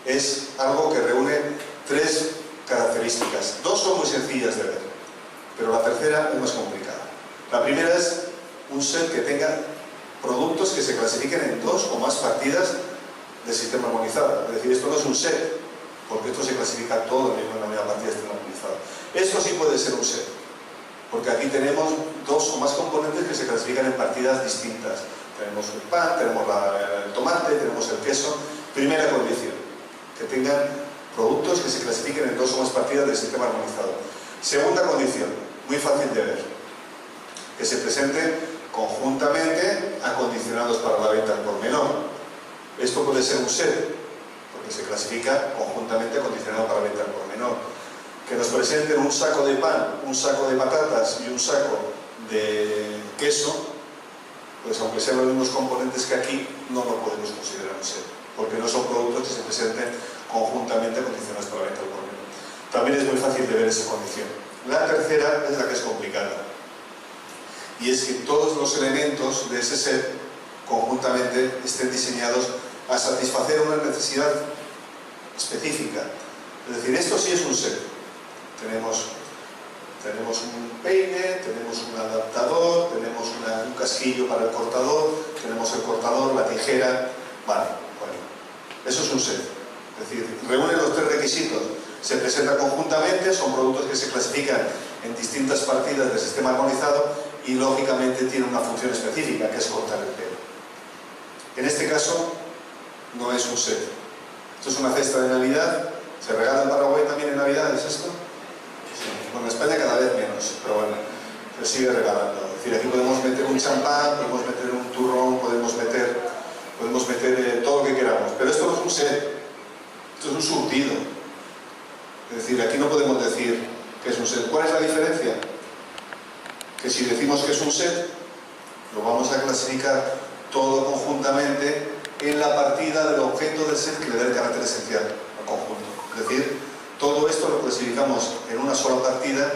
es algo que reúne tres características. Dos son muy sencillas de ver. pero la tercera es más complicada. La primera es un set que tenga productos que se clasifiquen en 2 o más partidas del sistema armonizado. Es decir, esto no es un set, porque esto se clasifica todo en una misma partida del sistema armonizado. Esto sí puede ser un set, porque aquí tenemos 2 o más componentes que se clasifican en partidas distintas. Tenemos el pan, tenemos el tomate, tenemos el queso. Primera condición, que tengan productos que se clasifiquen en 2 o más partidas del sistema armonizado. Segunda condición, muy fácil de ver, que se presenten conjuntamente acondicionados para la venta al por menor. Esto puede ser un set, porque se clasifica conjuntamente acondicionado para venta al por menor. Que nos presenten un saco de pan, un saco de patatas y un saco de queso, pues aunque sean los mismos componentes que aquí, no lo podemos considerar un set, porque no son productos que se presenten conjuntamente acondicionados para venta al por menor. También es muy fácil de ver esa condición. La tercera es la que es complicada, y es que todos los elementos de ese set conjuntamente estén diseñados a satisfacer una necesidad específica. Es decir, esto sí es un set. Tenemos un peine, tenemos un adaptador, tenemos un casquillo para el cortador, tenemos el cortador, la tijera. Vale, bueno, eso es un set. Es decir, reúne los 3 requisitos. Se presenta conjuntamente, son productos que se clasifican en distintas partidas del sistema armonizado y lógicamente tiene una función específica, que es cortar el pelo. En este caso, no es un set. Esto es una cesta de Navidad. ¿Se regala en Paraguay también en Navidad? ¿Es esto? Sí. Bueno, en España cada vez menos, pero bueno, se sigue regalando. Es decir, aquí podemos meter un champán, podemos meter un turrón, podemos meter todo lo que queramos. Pero esto no es un set, esto es un surtido. Es decir, aquí no podemos decir que es un set. ¿Cuál es la diferencia? Que si decimos que es un set, lo vamos a clasificar todo conjuntamente en la partida del objeto del set que le da el carácter esencial al conjunto. Es decir, todo esto lo clasificamos en una sola partida,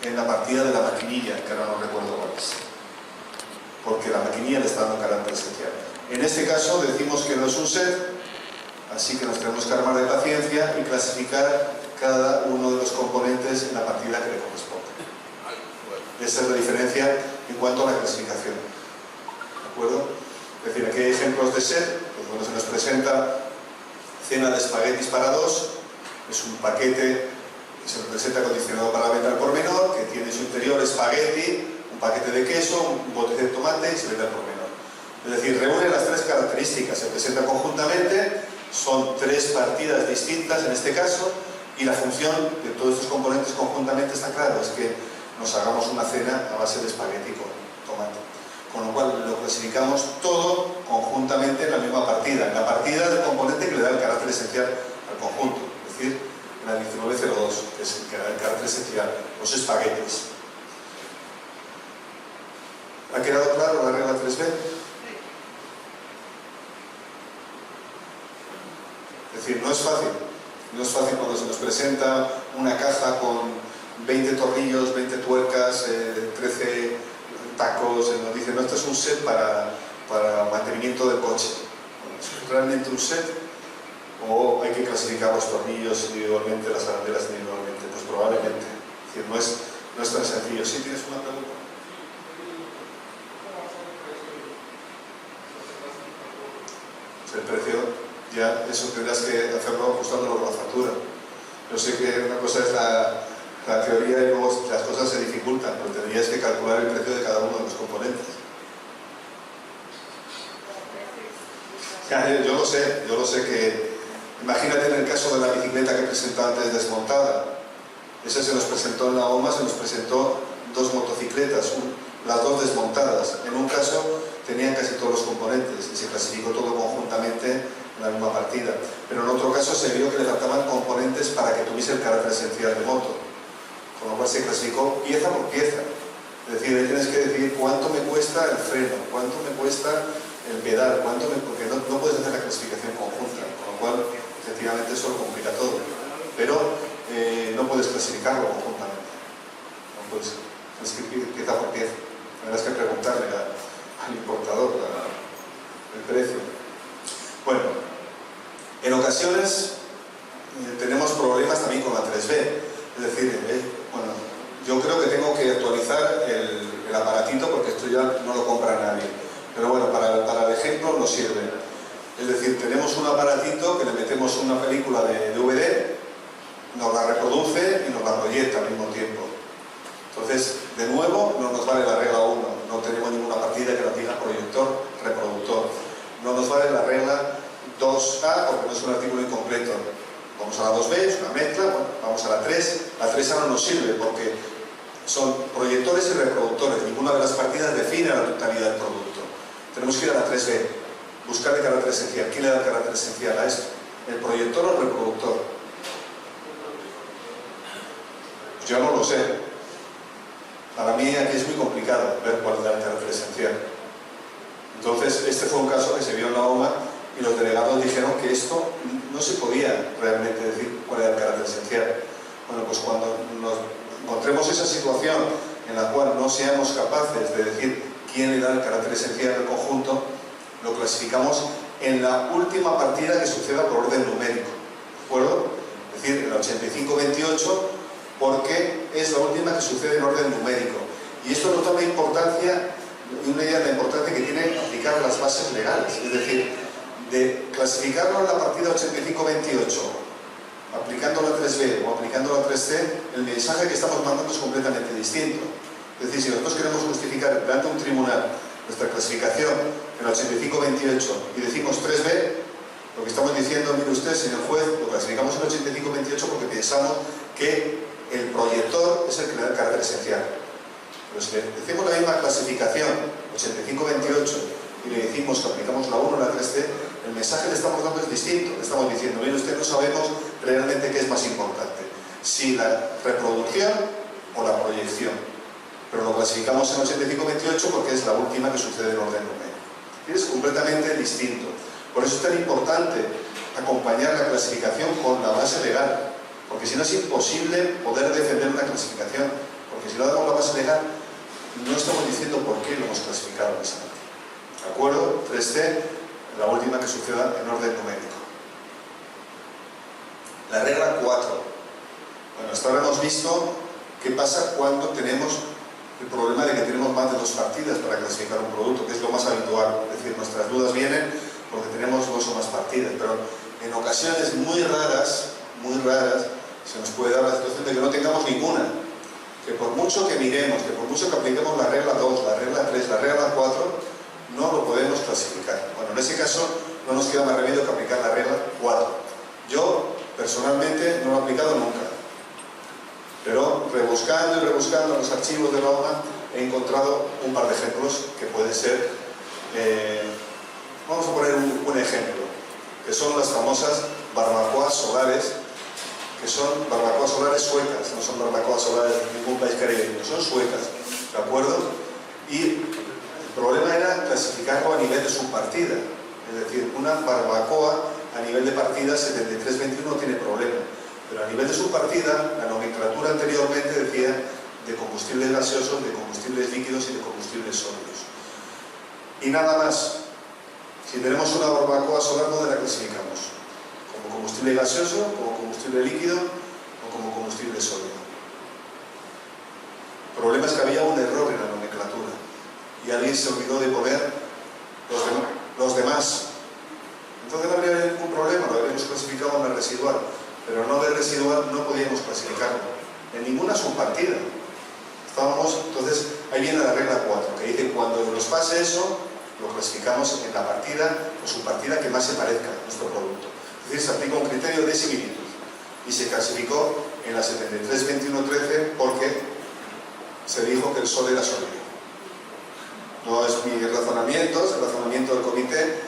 en la partida de la maquinilla, que ahora no recuerdo cuál es, porque la maquinilla le está dando carácter esencial. En este caso decimos que no es un set, así que nos tenemos que armar de paciencia y clasificar cada uno de los componentes en la partida que le corresponde. Esa es la diferencia en cuanto a la clasificación. ¿De acuerdo? Es decir, aquí hay ejemplos de set. Pues bueno, se nos presenta cena de espaguetis para 2. Es un paquete que se nos presenta acondicionado para la venta al por menor, que tiene en su interior espagueti, un paquete de queso, un bote de tomate y se vende al por menor. Es decir, reúne las 3 características. Se presenta conjuntamente, son 3 partidas distintas en este caso, y la función de todos estos componentes conjuntamente está clara, es que nos hagamos una cena a base de espagueti con tomate. Con lo cual lo clasificamos todo conjuntamente en la misma partida, en la partida del componente que le da el carácter esencial al conjunto, es decir, en la 1902, que es el que da el carácter esencial, los espaguetis. ¿Ha quedado claro la regla 3B? Es decir, no es fácil. No es fácil cuando se nos presenta una caja con 20 tornillos, 20 tuercas, 13 tacos, nos dicen, no, esto es un set para mantenimiento del coche. Bueno, ¿es realmente un set? ¿O hay que clasificar los tornillos individualmente, las arandelas individualmente? Pues probablemente. Es decir, no es tan sencillo. ¿Sí tienes una pregunta? El precio, ya eso tendrás que hacerlo ajustándolo con la factura. Yo sé que una cosa es la teoría y luego las cosas se dificultan, pero tendrías que calcular el precio de cada uno de los componentes. Ya, yo lo sé que... Imagínate en el caso de la bicicleta que presentó antes desmontada. Esa se nos presentó en la OMA, se nos presentó 2 motocicletas, las 2 desmontadas. En un caso tenían casi todos los componentes y se clasificó todo conjuntamente en la misma partida. Pero en otro caso se vio que le faltaban componentes para que tuviese el carácter esencial de moto. Con lo cual se clasificó pieza por pieza. Es decir, ahí tienes que decidir cuánto me cuesta el freno, cuánto me cuesta el pedal, porque no puedes hacer la clasificación conjunta, con lo cual efectivamente eso lo complica todo. Pero no puedes clasificarlo conjuntamente. No puedes, tienes que ir pieza por pieza. Tendrás que preguntarle al importador el precio. Bueno, en ocasiones tenemos problemas también con la 3B. Es decir, bueno, Yo creo que tengo que actualizar el aparatito porque esto ya no lo compra nadie. Pero bueno, para el ejemplo nos sirve. Es decir, tenemos un aparatito que le metemos una película de DVD, nos la reproduce y nos la proyecta al mismo tiempo. Entonces, de nuevo, no nos vale la regla 1. No tenemos ninguna partida que nos diga proyector, reproductor. No nos vale la regla 2A porque no es un artículo incompleto. Vamos a la 2B, es una mezcla, bueno, vamos a la 3. La 3A no nos sirve porque son proyectores y reproductores. Ninguna de las partidas define la totalidad del producto. Tenemos que ir a la 3B, buscar el carácter esencial. ¿Quién le da el carácter esencial a esto? ¿El proyector o el reproductor? Pues yo no lo sé. Para mí aquí es muy complicado ver cuál da el carácter esencial. Entonces, este fue un caso que se vio en la OMA y los delegados dijeron que esto no se podía realmente decir cuál era el carácter esencial. Bueno, pues cuando nos encontremos esa situación en la cual no seamos capaces de decir quién le da el carácter esencial al conjunto, lo clasificamos en la última partida que suceda por orden numérico, ¿de acuerdo? Es decir, en la 8528, porque es la última que sucede en orden numérico. Y esto nos da una importancia, una idea de la importancia que tiene aplicar las bases legales, es decir, de clasificarlo en la partida 8528, aplicando la 3B o aplicando la 3C, el mensaje que estamos mandando es completamente distinto. Es decir, si nosotros queremos justificar delante de un tribunal nuestra clasificación en la 8528 y decimos 3B, lo que estamos diciendo, mire usted, señor juez, lo clasificamos en la 8528 porque pensamos que el proyector es el que le da el carácter esencial. Pero si le decimos la misma clasificación, 8528, y le decimos que aplicamos la 1 o la 3C, el mensaje que le estamos dando es distinto. Le estamos diciendo, mire usted, no sabemos realmente qué es más importante, si la reproducción o la proyección. Pero lo clasificamos en 8528 porque es la última que sucede en orden numérico. Y es completamente distinto. Por eso es tan importante acompañar la clasificación con la base legal, porque si no es imposible poder defender una clasificación, porque si no damos la base legal, no estamos diciendo por qué lo hemos clasificado en esa manera. ¿De acuerdo? 3C, la última que suceda en orden numérico. La regla 4. Bueno, hasta ahora hemos visto qué pasa cuando tenemos el problema de que tenemos más de 2 partidas para clasificar un producto, que es lo más habitual. Es decir, nuestras dudas vienen porque tenemos 2 o más partidas, pero en ocasiones muy raras, se nos puede dar la situación de que no tengamos ninguna. Que por mucho que miremos, que por mucho que apliquemos la regla 2, la regla 3, la regla 4, no lo podemos clasificar. Bueno, en ese caso no nos queda más remedio que aplicar la regla 4. Yo, personalmente, no lo he aplicado nunca. Pero rebuscando y rebuscando en los archivos de la OMA he encontrado un par de ejemplos que puede ser, vamos a poner un ejemplo, que son las famosas barbacoas solares, que son barbacoas solares suecas, no son barbacoas solares de ningún país caribeño, son suecas, ¿de acuerdo? Y el problema era clasificarlo a nivel de subpartida, es decir, una barbacoa a nivel de partida 7321 no tiene problema. Pero a nivel de subpartida, la nomenclatura anteriormente decía de combustibles gaseosos, de combustibles líquidos y de combustibles sólidos. Y nada más. Si tenemos una barbacoa solar, ¿dónde la clasificamos? ¿Como combustible gaseoso, como combustible líquido o como combustible sólido? El problema es que había un error en la nomenclatura y alguien se olvidó de poner los demás. Entonces no habría ningún problema, lo habríamos clasificado en la residual. Pero no de residual no podíamos clasificarlo en ninguna subpartida. Entonces, ahí viene la regla 4, que dice cuando nos pase eso, lo clasificamos en la partida o subpartida que más se parezca a nuestro producto. Es decir, se aplica un criterio de similitud y se clasificó en la 732113 porque se dijo que el sol era sólido. No es mi razonamiento, es el razonamiento del comité,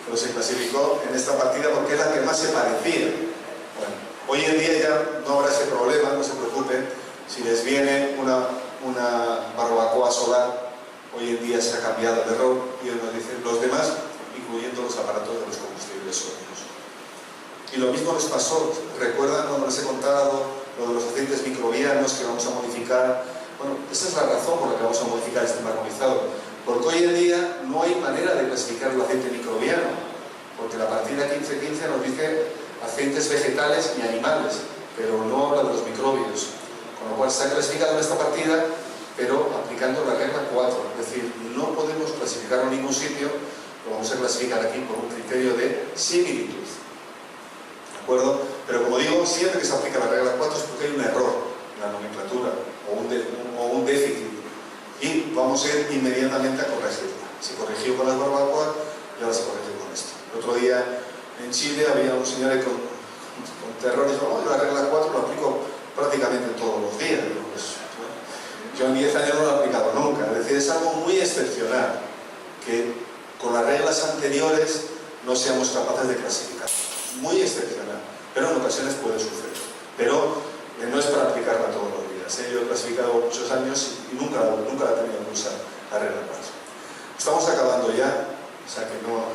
pero se clasificó en esta partida porque es la que más se parecía. Bueno, hoy en día ya no habrá ese problema, no se preocupen. Si les viene una barbacoa solar, hoy en día se ha cambiado de rol y hoy nos dicen los demás, incluyendo los aparatos de los combustibles sólidos. Y lo mismo les pasó, ¿recuerdan cuando les he contado lo de los aceites microbianos que vamos a modificar? Bueno, esa es la razón por la que vamos a modificar este marmonizado, porque hoy en día no hay manera de clasificar el aceite microbiano, porque la partida 1515 nos dice aceites vegetales y animales, pero no habla de los microbios. Con lo cual se ha clasificado en esta partida, pero aplicando la regla 4. Es decir, no podemos clasificarlo en ningún sitio, lo vamos a clasificar aquí por un criterio de similitud. ¿De acuerdo? Pero como digo, siempre que se aplica la regla 4 es porque hay un error en la nomenclatura o un déficit. Y vamos a ir inmediatamente a corregirla. Se corrigió con las barbacoas y ahora se corrige con esto. El otro día en Chile había un señor con terror y dijo: no, la regla 4 lo aplico prácticamente todos los días. Yo en 10 años no lo he aplicado nunca. Es decir, es algo muy excepcional que con las reglas anteriores no seamos capaces de clasificar. Muy excepcional, pero en ocasiones puede suceder. Pero no es para aplicarla todos los días. Yo he clasificado muchos años y nunca la he tenido que usar la regla 4. Estamos acabando ya, o sea que no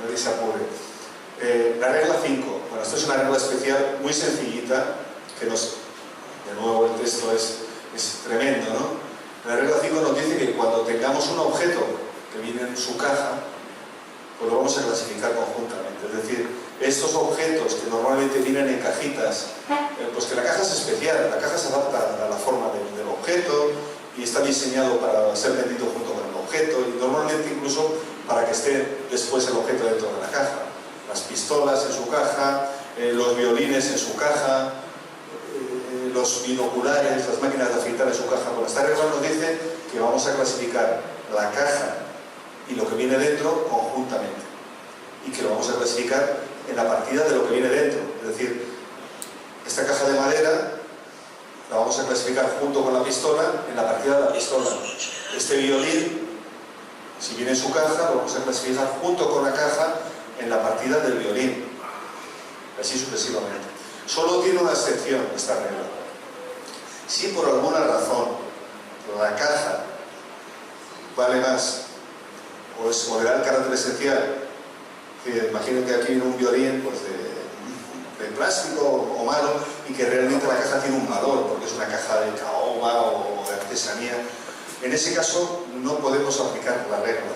nadie se apure. La regla 5. Bueno, esto es una regla especial muy sencillita que de nuevo el texto es tremendo, ¿no? La regla 5 nos dice que cuando tengamos un objeto que viene en su caja, pues lo vamos a clasificar conjuntamente. Es decir, estos objetos que normalmente vienen en cajitas, pues que la caja es especial, la caja se adapta a la forma del objeto y está diseñado para ser vendido junto con el objeto y normalmente incluso para que esté después el objeto dentro de la caja. Las pistolas en su caja, los violines en su caja, los binoculares, las máquinas de afeitar en su caja. Bueno, esta regla nos dice que vamos a clasificar la caja y lo que viene dentro conjuntamente y que lo vamos a clasificar en la partida de lo que viene dentro. Es decir, esta caja de madera la vamos a clasificar junto con la pistola en la partida de la pistola. Este violín, si viene en su caja, lo vamos a clasificar junto con la caja en la partida del violín. Así sucesivamente. Solo tiene una excepción esta regla. Si por alguna razón la caja vale más o le da el carácter esencial, imaginen que aquí viene un violín pues de plástico o malo y que realmente la caja tiene un valor porque es una caja de caoba o de artesanía, en ese caso no podemos aplicar la regla,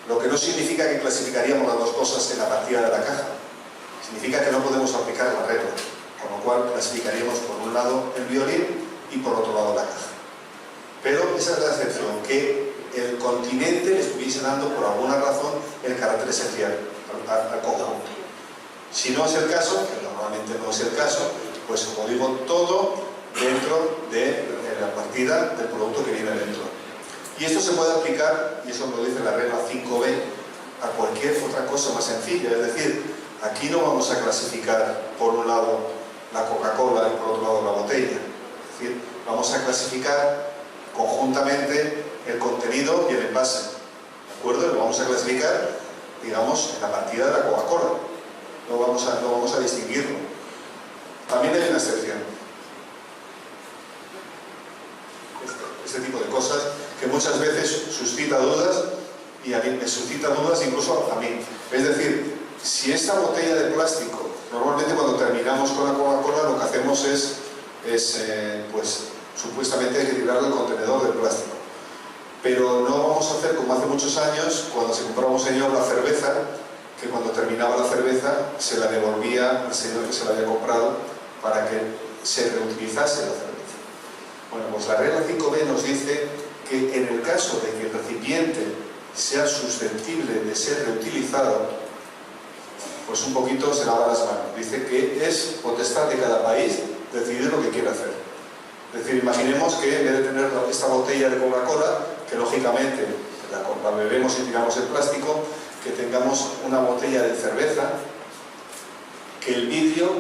lo que no significa que clasificaríamos las dos cosas en la partida de la caja, significa que no podemos aplicar la regla, con lo cual clasificaríamos por un lado el violín y por otro lado la caja. Pero esa es la excepción, que el continente le estuviese dando por alguna razón el carácter esencial al conjunto. Si no es el caso, que normalmente no es el caso, pues como digo, todo dentro de la partida del producto que viene dentro. Y esto se puede aplicar, y eso lo dice la regla 5b, a cualquier otra cosa más sencilla. Es decir, aquí no vamos a clasificar por un lado la Coca-Cola y por otro lado la botella. Es decir, vamos a clasificar conjuntamente el contenido y el envase. ¿De acuerdo? Lo vamos a clasificar, digamos, en la partida de la Coca-Cola. No vamos a distinguirlo. También hay una excepción. Este tipo de cosas que muchas veces suscita dudas y a mí me suscita dudas incluso a mí. Es decir, si esta botella de plástico, normalmente cuando terminamos con la Coca-Cola lo que hacemos es pues supuestamente equilibrar el contenedor del plástico. Pero no vamos a hacer como hace muchos años cuando se compraba un señor la cerveza, que cuando terminaba la cerveza se la devolvía al señor que se la había comprado para que se reutilizase la cerveza. Bueno, pues la regla 5b nos dice que en el caso de que el recipiente sea susceptible de ser reutilizado, pues un poquito se lava las manos. Dice que es potestad de cada país decidir lo que quiere hacer. Es decir, imaginemos que en vez de tener esta botella de Coca-Cola, que lógicamente la bebemos y tiramos el plástico, que tengamos una botella de cerveza, que el vidrio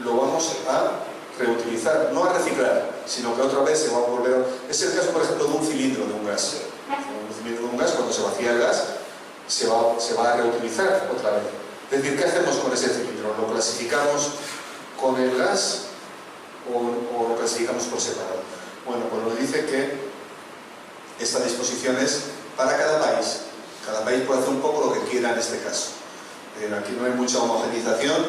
lo vamos a reutilizar, no a reciclar, sino que otra vez se va a volver a... Es el caso, por ejemplo, de un cilindro de un gas. Un cilindro de un gas, cuando se vacía el gas, se va a reutilizar otra vez. Es decir, ¿qué hacemos con ese cilindro? ¿Lo clasificamos con el gas o lo clasificamos por separado? Bueno, pues nos dice que esta disposición es para cada país. Cada país puede hacer un poco lo que quiera en este caso. Aquí no hay mucha homogenización,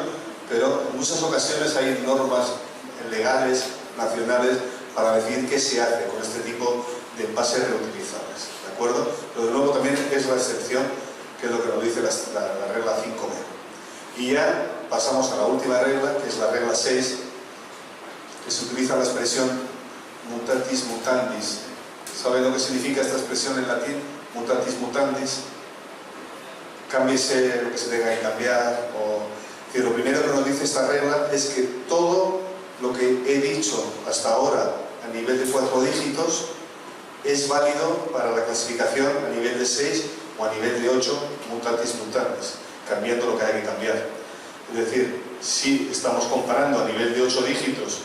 pero en muchas ocasiones hay normas legales, nacionales, para decir qué se hace con este tipo de envases reutilizables. ¿De acuerdo? Pero de nuevo también es la excepción, que es lo que nos dice la regla 5b. Y ya pasamos a la última regla, que es la regla 6, que se utiliza la expresión mutatis mutandis. ¿Saben lo que significa esta expresión en latín? Mutatis mutandis. Cámbiese lo que se tenga que cambiar. Que lo primero que nos dice esta regla es que todo lo que he dicho hasta ahora a nivel de 4 dígitos es válido para la clasificación a nivel de 6 o a nivel de 8 mutatis mutandis, cambiando lo que hay que cambiar. Es decir, si estamos comparando a nivel de 8 dígitos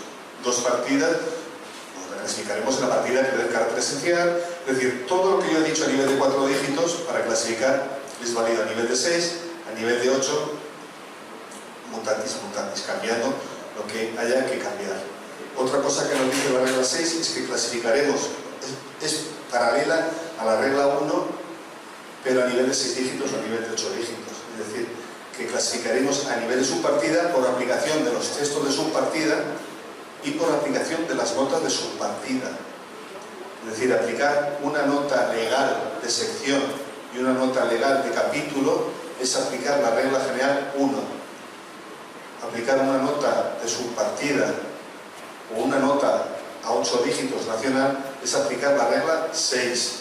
2 partidas, pues la clasificaremos en la partida que tiene carácter esencial. Es decir, todo lo que yo he dicho a nivel de 4 dígitos para clasificar es válido a nivel de 6, a nivel de 8 mutatis mutandis, cambiando lo que haya que cambiar. Otra cosa que nos dice la regla 6 es que clasificaremos, es paralela a la regla 1, pero a nivel de 6 dígitos o a nivel de 8 dígitos. Es decir, que clasificaremos a nivel de subpartida por aplicación de los textos de subpartida y por aplicación de las notas de subpartida. Es decir, aplicar una nota legal de sección y una nota legal de capítulo es aplicar la regla general 1. Aplicar una nota de subpartida o una nota a 8 dígitos nacional es aplicar la regla 6.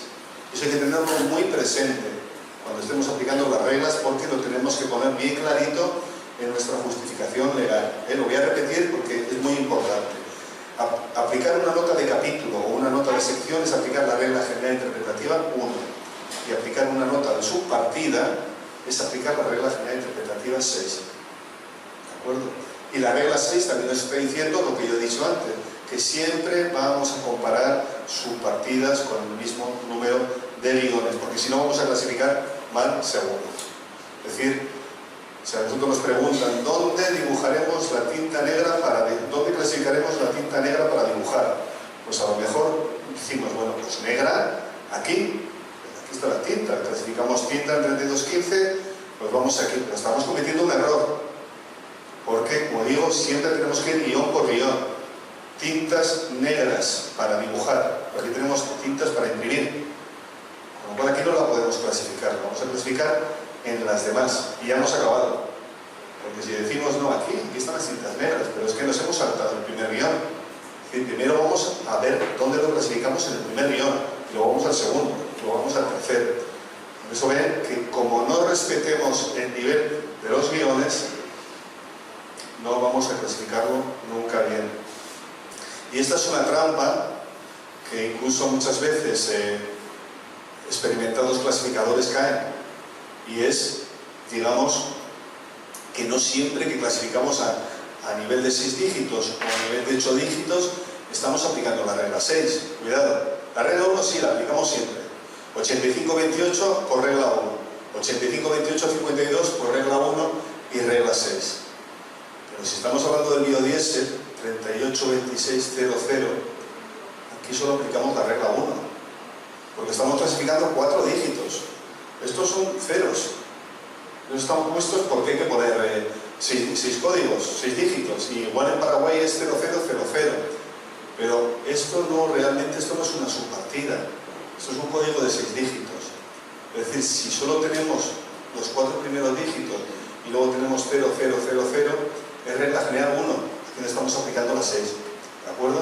Eso hay que tenerlo muy presente cuando estemos aplicando las reglas, porque lo tenemos que poner bien clarito en nuestra justificación legal. Lo voy a repetir porque es muy importante. Aplicar una nota de capítulo o una nota de sección es aplicar la regla general interpretativa 1. Y aplicar una nota de subpartida es aplicar la regla general interpretativa 6. Y la regla 6 también nos está diciendo lo que yo he dicho antes, que siempre vamos a comparar subpartidas con el mismo número de bigones, porque si no vamos a clasificar mal seguro. Es decir, si a nosotros nos preguntan ¿dónde dibujaremos la tinta negra dónde clasificaremos la tinta negra para dibujar? Pues a lo mejor decimos, bueno, pues negra, aquí está la tinta, clasificamos tinta en 3215, pues vamos aquí, pero estamos cometiendo un error. Porque, como digo, siempre tenemos que ir guión por guión. Tintas negras para dibujar. Aquí tenemos tintas para imprimir. Con lo cual aquí no la podemos clasificar. La vamos a clasificar en las demás. Y ya hemos acabado. Porque si decimos, no, aquí están las tintas negras, pero es que nos hemos saltado el primer guión. Es decir, primero vamos a ver dónde lo clasificamos en el primer guión. Luego vamos al segundo. Luego vamos al tercero. Por eso ven que como no respetemos el nivel de los guiones, no vamos a clasificarlo nunca bien. Y esta es una trampa que incluso muchas veces experimentados clasificadores caen. Y es, digamos, que no siempre que clasificamos a nivel de 6 dígitos o a nivel de 8 dígitos estamos aplicando la regla 6. Cuidado, la regla 1 sí la aplicamos siempre. 85-28 por regla 1. 85-28-52 por regla 1 y regla 6. Pero si estamos hablando del biodiesel 382600, aquí solo aplicamos la regla 1, porque estamos clasificando 4 dígitos. Estos son ceros. No están puestos porque hay que poner 6 códigos, 6 dígitos, y igual en Paraguay es 0000. Pero esto no es una subpartida, esto es un código de 6 dígitos. Es decir, si solo tenemos los 4 primeros dígitos y luego tenemos 0000, es regla general 1, aquí no estamos aplicando la 6, ¿de acuerdo?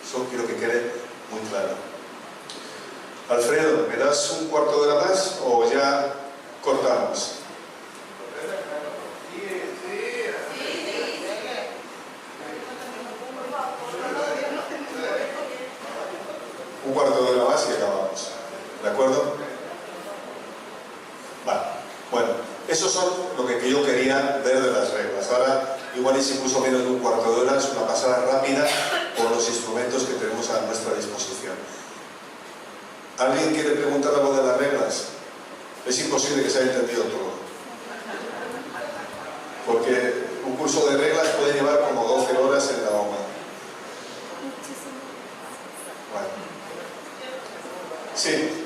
Eso quiero que quede muy claro. Alfredo, ¿me das un cuarto de hora más o ya cortamos? Un cuarto de hora más y acabamos, ¿de acuerdo? Vale, bueno, esos son lo que yo quería ver de las reglas. Ahora, igual es incluso menos de un cuarto de hora, es una pasada rápida por los instrumentos que tenemos a nuestra disposición. ¿Alguien quiere preguntar algo de las reglas? Es imposible que se haya entendido todo. Porque un curso de reglas puede llevar como 12 horas en la OMA. Bueno. Sí.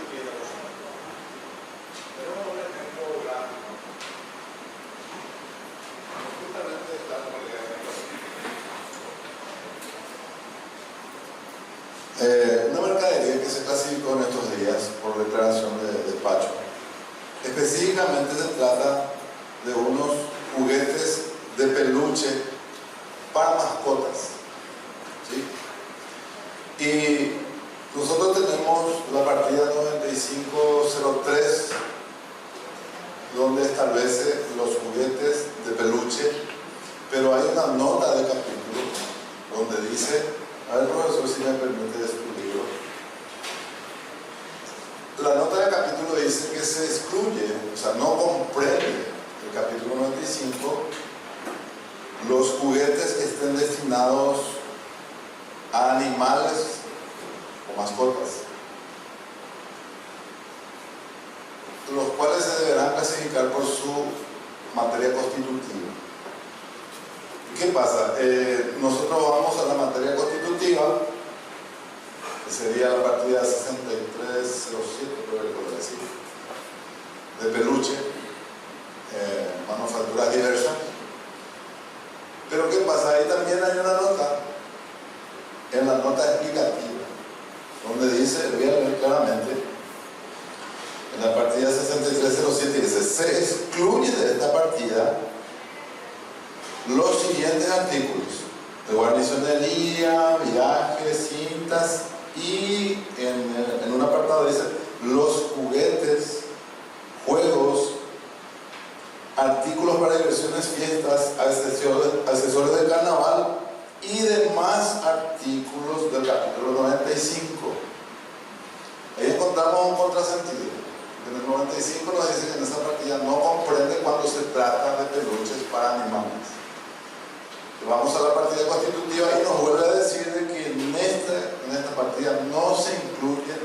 Una mercadería que se clasificó en estos días por declaración de despacho. Específicamente se trata de unos juguetes de peluche para mascotas. Y nosotros tenemos la partida 9503, donde establece los juguetes de peluche, pero hay una nota de capítulo donde dice, a ver profesor si me permite su libro, la nota de capítulo dice que se excluye, o sea, no comprende el capítulo 95 los juguetes que estén destinados a animales o mascotas, los cuales se deberán clasificar por su materia constitutiva. ¿Qué pasa? Nosotros vamos a la materia constitutiva, que sería la partida 6307, creo que decir, de peluche, manufacturas diversas. Pero ¿qué pasa? Ahí también hay una nota, en la nota explicativa, donde dice, voy a leer claramente, en la partida 6307 dice, se excluye de esta partida los siguientes artículos: de guarnicionería, viajes, cintas, y en un apartado dice, los juguetes, juegos, artículos para diversiones, fiestas, accesorios de carnaval y demás artículos del capítulo 95. Ahí encontramos un contrasentido. En el 95 nos dice que en esa partida no comprende cuando se trata de peluches para animales. Vamos a la partida constitutiva y nos vuelve a decir de que en esta partida no se incluyen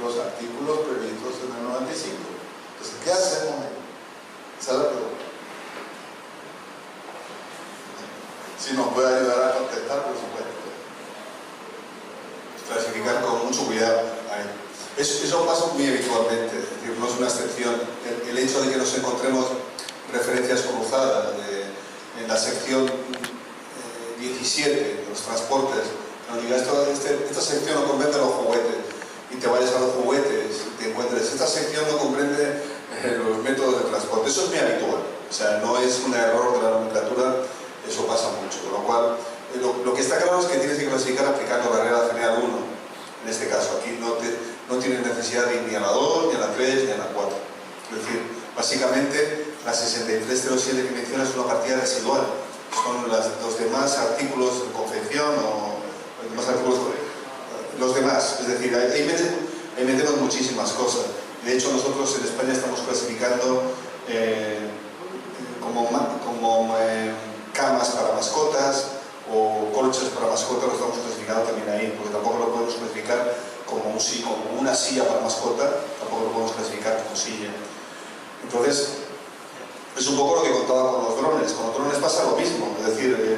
los artículos previstos en el 95. Entonces, ¿qué hacemos ahí? Esa es la pregunta. Si nos puede ayudar a contestar, por supuesto. Clasificar con mucho cuidado. Eso pasa muy habitualmente, es decir, no es una excepción. El hecho de que nos encontremos referencias cruzadas en la sección 17 de los transportes, nos diga esta sección no comprende los juguetes, y te vayas a los juguetes y te encuentres, esta sección no comprende los métodos de transporte. Eso es muy habitual, o sea, no es un error de la nomenclatura, eso pasa mucho, con lo cual lo que está claro es que tienes que clasificar aplicando la regla general 1. En este caso, aquí no tienes necesidad de ir ni a la 2, ni a la 3, ni a la 4. Es decir, básicamente la 6307 que mencionas es una partida residual. Son los demás artículos de confección o los demás artículos, los demás. Es decir, ahí metemos muchísimas cosas. De hecho, nosotros en España estamos clasificando como camas para mascotas o colchas para mascotas, lo estamos clasificando también ahí, porque tampoco lo podemos clasificar como una silla para mascota, tampoco lo podemos clasificar como silla. Entonces, es un poco lo que contaba con los drones. Con los drones pasa lo mismo, es decir,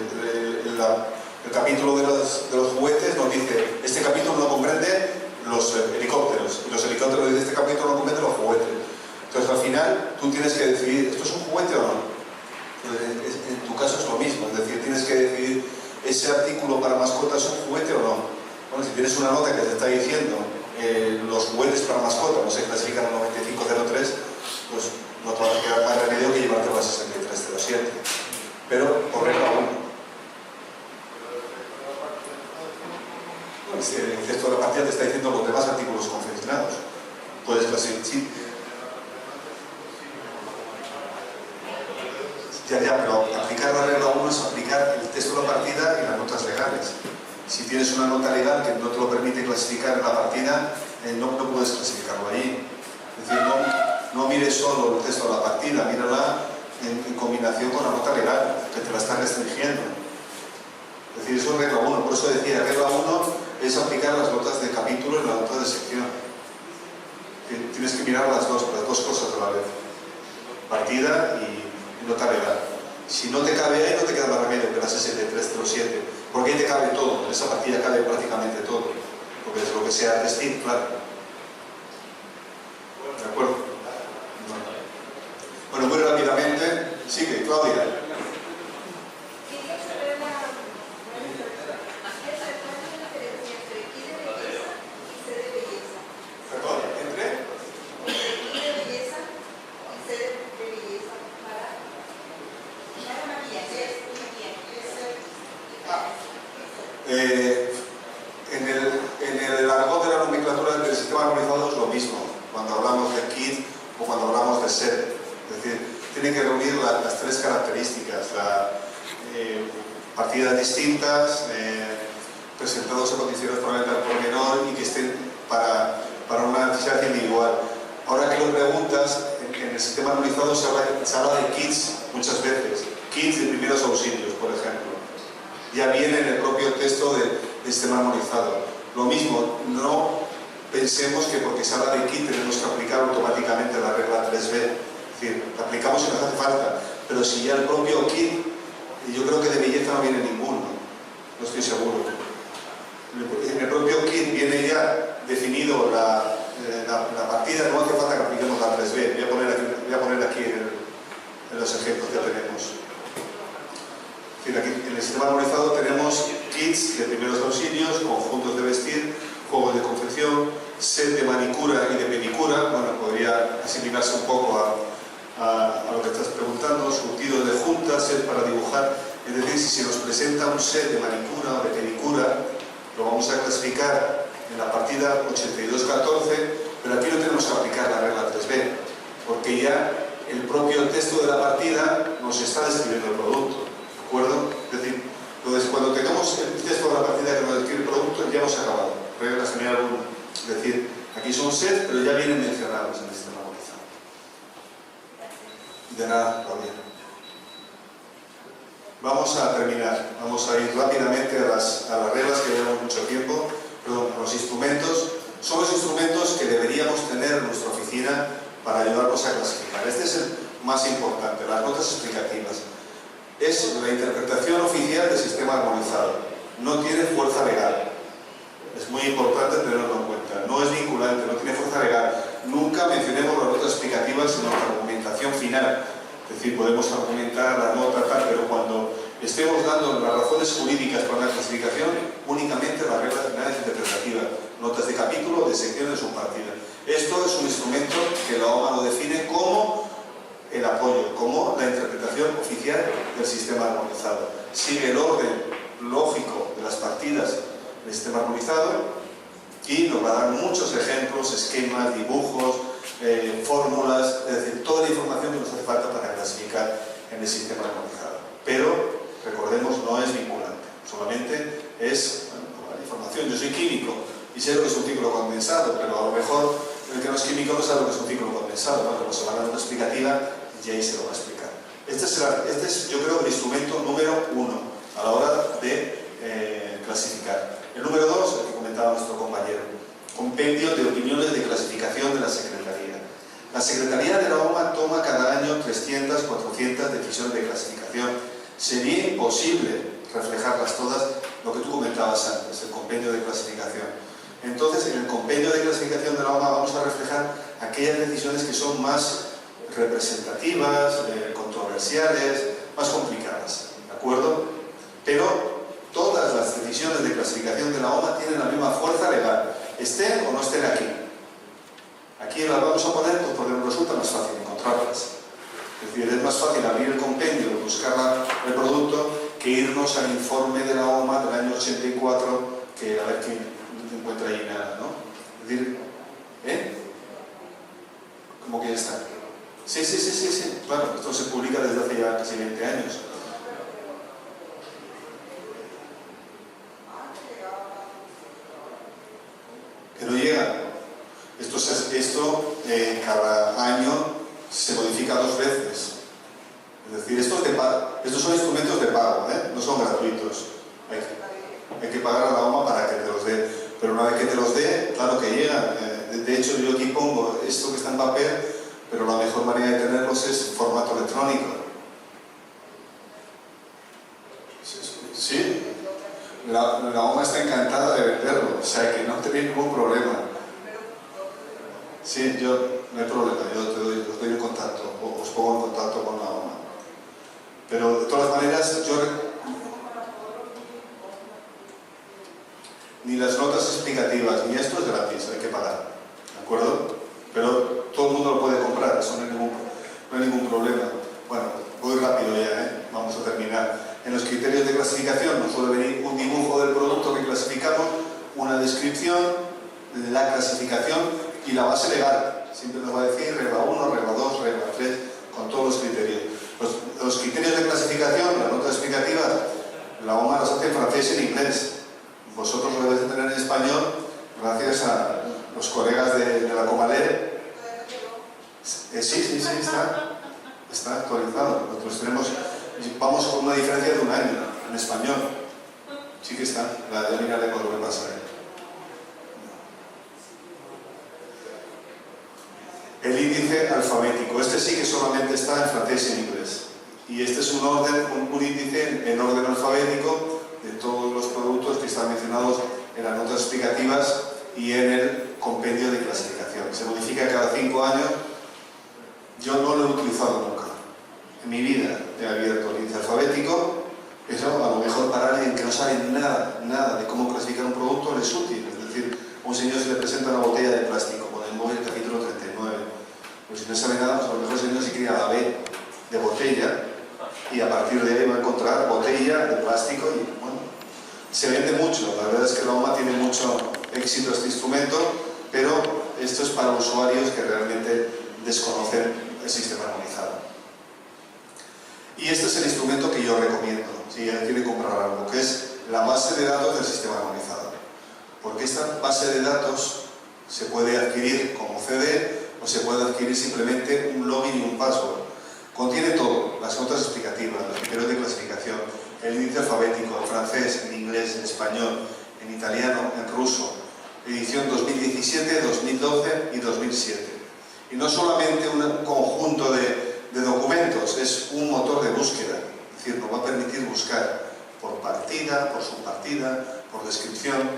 el capítulo de los juguetes nos dice, este capítulo no comprende los helicópteros, y los helicópteros dicen, este capítulo no comprende los juguetes. Entonces al final tú tienes que decidir, ¿esto es un juguete o no? Entonces, en tu caso es lo mismo, es decir, tienes que decidir, ¿ese artículo para mascotas es un juguete o no? Bueno, si tienes una nota que te está diciendo los juguetes para mascotas no se clasifican en 9503, pues no te va a quedar más remedio que llevarte a la 6307. Pero por regla 1. Bueno, el texto de la partida te está diciendo los demás artículos confeccionados. Puedes clasificar. Sí. Ya, pero aplicar la regla 1 es aplicar el texto de la partida y las notas legales. Si tienes una nota legal que no te lo permite clasificar en la partida, no puedes clasificarlo ahí. Es decir, no mires solo el texto de la partida, mírala en combinación con la nota legal, que te la está restringiendo. Es decir, eso es regla 1. Por eso decía, regla 1 es aplicar las notas de capítulo y las notas de sección. Tienes que mirar las dos cosas a la vez. Partida y nota legal. Si no te cabe ahí, no te queda más remedio que la 6307, porque ahí te cabe todo, en esa partida cabe prácticamente todo, porque es lo que sea testing, claro. ¿De acuerdo? Bueno, muy rápidamente, sigue, Claudia. En el ofrecer. Es decir, tiene que reunir las tres características, partidas distintas, presentados en condiciones probablemente al por menor y que estén para una necesidad individual. Ahora que lo preguntas, en el sistema armonizado se habla de kits muchas veces, kits de primeros auxilios, por ejemplo. Ya viene en el propio texto del sistema armonizado. Lo mismo, no pensemos que porque se habla de kit tenemos que aplicar automáticamente la regla 3B. Es decir, la aplicamos si nos hace falta, pero si ya el propio kit, yo creo que de belleza no viene ninguno, no estoy seguro. En el propio kit viene ya definido la partida, no hace falta que apliquemos la 3B. Voy a poner aquí en los ejemplos que tenemos. Es decir, aquí en el sistema armonizado tenemos kits de primeros auxilios, conjuntos de vestir, juegos de confección, set de manicura y de pedicura. Bueno, podría asimilarse un poco a lo que estás preguntando, surtidos de juntas, set para dibujar. Es decir, si se nos presenta un set de manicura o de pedicura, lo vamos a clasificar en la partida 8214, pero aquí no tenemos que aplicar la regla 3B, porque ya el propio texto de la partida nos está describiendo el producto, ¿de acuerdo? Es decir, entonces cuando tengamos el texto de la partida que nos describe el producto, ya hemos acabado. Regla general 1. Es decir, aquí son sets, pero ya vienen mencionados en el sistema armonizado. De nada, Claudia. Vamos a terminar, vamos a ir rápidamente a las reglas que llevamos mucho tiempo, perdón, a los instrumentos. Son los instrumentos que deberíamos tener en nuestra oficina para ayudarnos a clasificar. Este es el más importante, las notas explicativas. Es la interpretación oficial del sistema armonizado, no tiene fuerza legal. Es muy importante tenerlo en cuenta, no es vinculante, no tiene fuerza legal. Nunca mencionemos las notas explicativas en nuestra argumentación final. Es decir, podemos argumentar la nota tal, pero cuando estemos dando las razones jurídicas para una clasificación, únicamente la regla final es interpretativa, notas de capítulo, de sección, de subpartida. Esto es un instrumento que la OMA lo define como el apoyo, como la interpretación oficial del sistema armonizado. Sigue el orden lógico de las partidas del sistema armonizado y nos va a dar muchos ejemplos, esquemas, dibujos, fórmulas, es decir, toda la información que nos hace falta para clasificar en el sistema armonizado. Pero, recordemos, no es vinculante, solamente es la información. Yo soy químico y sé lo que es un ciclo condensado, pero a lo mejor el que no es químico no sabe lo que es un ciclo condensado, ¿no? Como se va a dar una explicativa y ahí se lo va a explicar. Este es, yo creo, el instrumento número 1 a la hora de clasificar. El número 2, el que comentaba nuestro compañero, compendio de opiniones de clasificación de la Secretaría. La Secretaría de la OMA toma cada año 300, 400 decisiones de clasificación. Sería imposible reflejarlas todas, lo que tú comentabas antes, el compendio de clasificación. Entonces, en el compendio de clasificación de la OMA vamos a reflejar aquellas decisiones que son más representativas, controversiales, más complicadas, ¿de acuerdo? Pero todas las decisiones de clasificación de la OMA tienen la misma fuerza legal, estén o no estén aquí. Aquí las vamos a poner pues porque nos resulta más fácil encontrarlas. Es decir, es más fácil abrir el compendio, buscar el producto, que irnos al informe de la OMA del año 84, que a ver quién encuentra ahí nada, ¿no? Es decir, ¿cómo que ya está? Sí, claro, esto se publica desde hace ya casi 20 años. Que no llega. Esto cada año se modifica 2 veces. Es decir, estos son instrumentos de pago, no son gratuitos. Hay que pagar a la OMA para que te los dé. Pero una vez que te los dé, claro que llegan. De hecho, yo aquí pongo esto que está en papel, pero la mejor manera de tenerlos es en formato electrónico. Sí. La OMA está encantada de venderlo, o sea que no tenéis ningún problema. Sí, no hay problema, yo os doy en contacto, os pongo en contacto con la OMA. Pero de todas maneras, ni las notas explicativas, ni esto es gratis, hay que pagar, ¿de acuerdo? Pero todo el mundo lo puede comprar, eso no hay ningún problema. Bueno, voy rápido ya, vamos a terminar. En los criterios de clasificación nos suele venir un dibujo del producto que clasificamos, una descripción, la clasificación y la base legal. siempre nos va a decir regla 1, regla 2, regla 3, con todos los criterios. Los criterios de clasificación, las notas explicativas, la OMA las hace en francés y en inglés. Vosotros lo debéis de tener en español, gracias a los colegas de la Comalé. Sí, está actualizado. Nosotros vamos con una diferencia de un año en español. Sí que está, ya miraré con lo que pasa. El índice alfabético, este sí que solamente está en francés y en inglés. Y este es un índice en orden alfabético de todos los productos que están mencionados en las notas explicativas y en el compendio de clasificación. Se modifica cada 5 años. Yo no lo he utilizado nunca. En mi vida he abierto el índice alfabético, pero a lo mejor para alguien que no sabe nada de cómo clasificar un producto le es útil. Es decir, a un señor se le presenta una botella de plástico con el móvil capítulo 39. Pues si no sabe nada, pues a lo mejor el señor se quiere a la B de botella y a partir de ahí va a encontrar botella de plástico y bueno, se vende mucho. La verdad es que la OMA tiene mucho éxito este instrumento, pero esto es para usuarios que realmente desconocen el sistema armonizado. Y este es el instrumento que yo recomiendo si alguien quiere comprar algo, que es la base de datos del sistema armonizado. Porque esta base de datos se puede adquirir como CD o se puede adquirir simplemente un login y un password. Contiene todo, las notas explicativas, los criterios de clasificación, el índice alfabético, en francés, en inglés, en español, en italiano, en ruso, edición 2017, 2012 y 2007. Y no solamente un conjunto de documentos, es un motor de búsqueda, es decir, nos va a permitir buscar por partida, por subpartida, por descripción,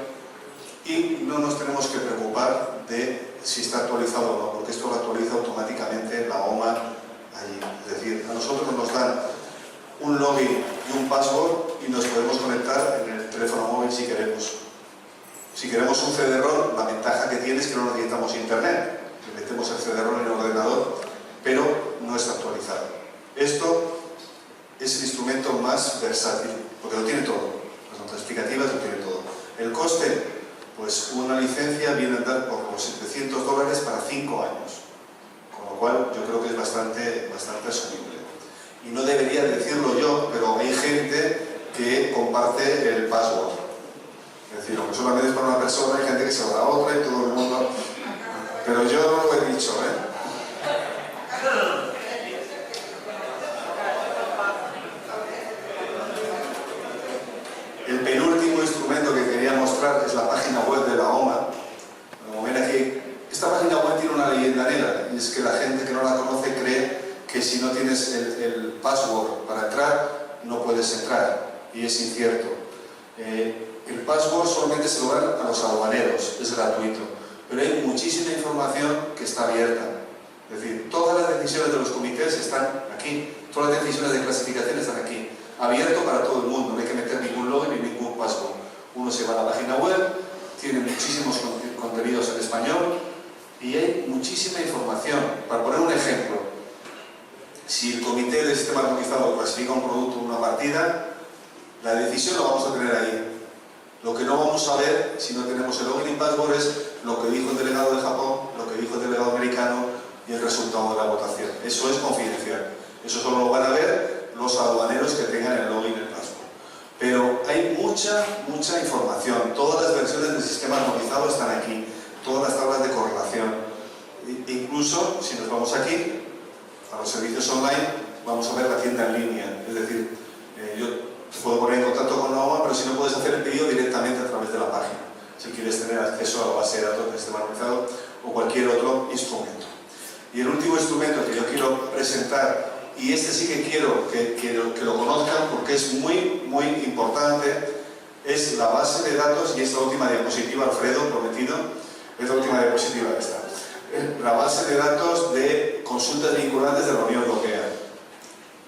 y no nos tenemos que preocupar de si está actualizado o no, porque esto lo actualiza automáticamente la OMA allí. Es decir, a nosotros nos dan un login y un password y nos podemos conectar en el teléfono móvil si queremos. Si queremos un CD-ROM, la ventaja que tiene es que no necesitamos internet, que metemos el CD-ROM en el ordenador, pero no está actualizado. Esto es el instrumento más versátil, porque lo tiene todo. Las notas explicativas lo tiene todo. El coste, pues una licencia viene a andar por los $700 para 5 años. Con lo cual yo creo que es bastante asumible. Y no debería decirlo yo, pero hay gente que comparte el password. Es decir, aunque solamente es para una persona, hay gente que se lo da a otra y todo el mundo... Pero yo no lo he dicho, ¿eh? El penúltimo instrumento que quería mostrar es la página web de la OMA. Como ven aquí, esta página web tiene una leyenda negra, y es que la gente que no la conoce cree que si no tienes el password para entrar, no puedes entrar, y es incierto. El password solamente se lo dan a los aduaneros, es gratuito, pero hay muchísima información que está abierta. Es decir, todas las decisiones de los comités están aquí, todas las decisiones de clasificación están aquí, abierto para todo el mundo, no hay que meter ningún login ni ningún password. Uno se va a la página web, tiene muchísimos contenidos en español y hay muchísima información. Para poner un ejemplo, si el comité del sistema armonizado clasifica un producto en una partida, la decisión la vamos a tener ahí. Lo que no vamos a ver si no tenemos el login y password es lo que dijo el delegado de Japón, lo que dijo el delegado americano y el resultado de la votación. Eso es confidencial. Eso solo lo van a ver los aduaneros que tengan el login y el password. Pero hay mucha información. Todas las versiones del sistema armonizado están aquí. Todas las tablas de correlación. Incluso, si nos vamos aquí, a los servicios online, vamos a ver la tienda en línea. Es decir, yo te puedo poner en contacto con la OMA, pero si no puedes hacer el pedido directamente a través de la página. Si quieres tener acceso a la base de datos del sistema armonizado o cualquier otro instrumento. Y el último instrumento que yo quiero presentar, y este sí que quiero que lo conozcan porque es muy importante, es la base de datos, y esta última diapositiva, Alfredo, prometido, es la última diapositiva esta. La base de datos de consultas vinculantes de la Unión Europea.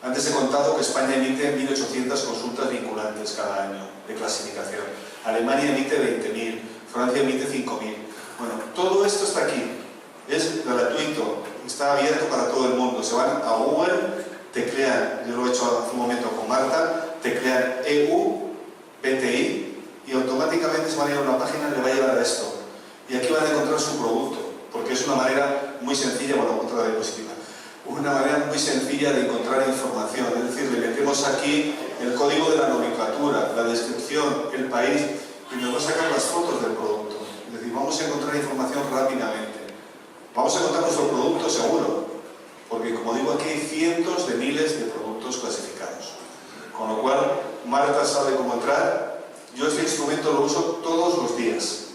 Antes he contado que España emite 1.800 consultas vinculantes cada año de clasificación. Alemania emite 20.000, Francia emite 5.000. Bueno, todo esto está aquí. Es gratuito, está abierto para todo el mundo. Se van a Google, teclean, yo lo he hecho hace un momento con Marta, teclean EU, PTI, y automáticamente se van a ir a una página y le va a llevar a esto. Y aquí van a encontrar su producto, porque es una manera muy muy sencilla, bueno, otra diapositiva, una manera muy sencilla de encontrar información, es decir, le metemos aquí el código de la nomenclatura, la descripción, el país, y nos va a sacar las fotos del producto. Es decir, vamos a encontrar información rápidamente. Vamos a encontrar nuestro producto seguro, porque como digo, aquí hay cientos de miles de productos clasificados. Con lo cual, Marta sabe cómo entrar. Yo este instrumento lo uso todos los días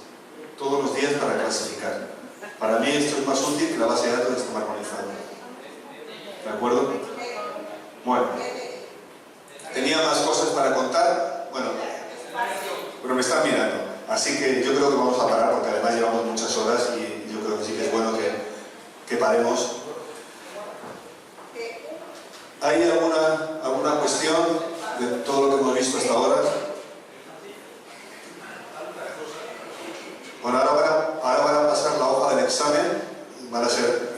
para clasificar. Para mí esto es más útil que la base de datos de sistema armonizado. ¿De acuerdo? Bueno, tenía más cosas para contar. Bueno, pero me están mirando. Así que yo creo que vamos a parar porque además llevamos muchas horas y yo creo que sí que es bueno que paremos. ¿Hay alguna cuestión de todo lo que hemos visto hasta ahora? Bueno, ahora van a pasar la hoja del examen. Van a ser...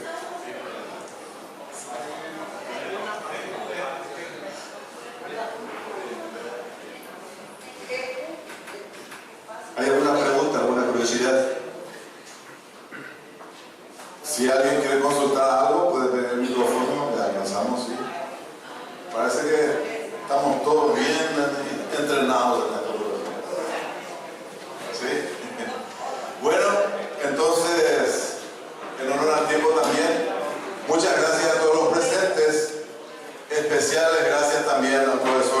¿Hay alguna pregunta, alguna curiosidad? Si alguien quiere consultar algo, puede pedir el micrófono, le alcanzamos, ¿sí? Parece que estamos todos bien entrenados en esta profesión. ¿Sí? Bueno, entonces, en honor al tiempo también, muchas gracias a todos los presentes, especiales gracias también al profesor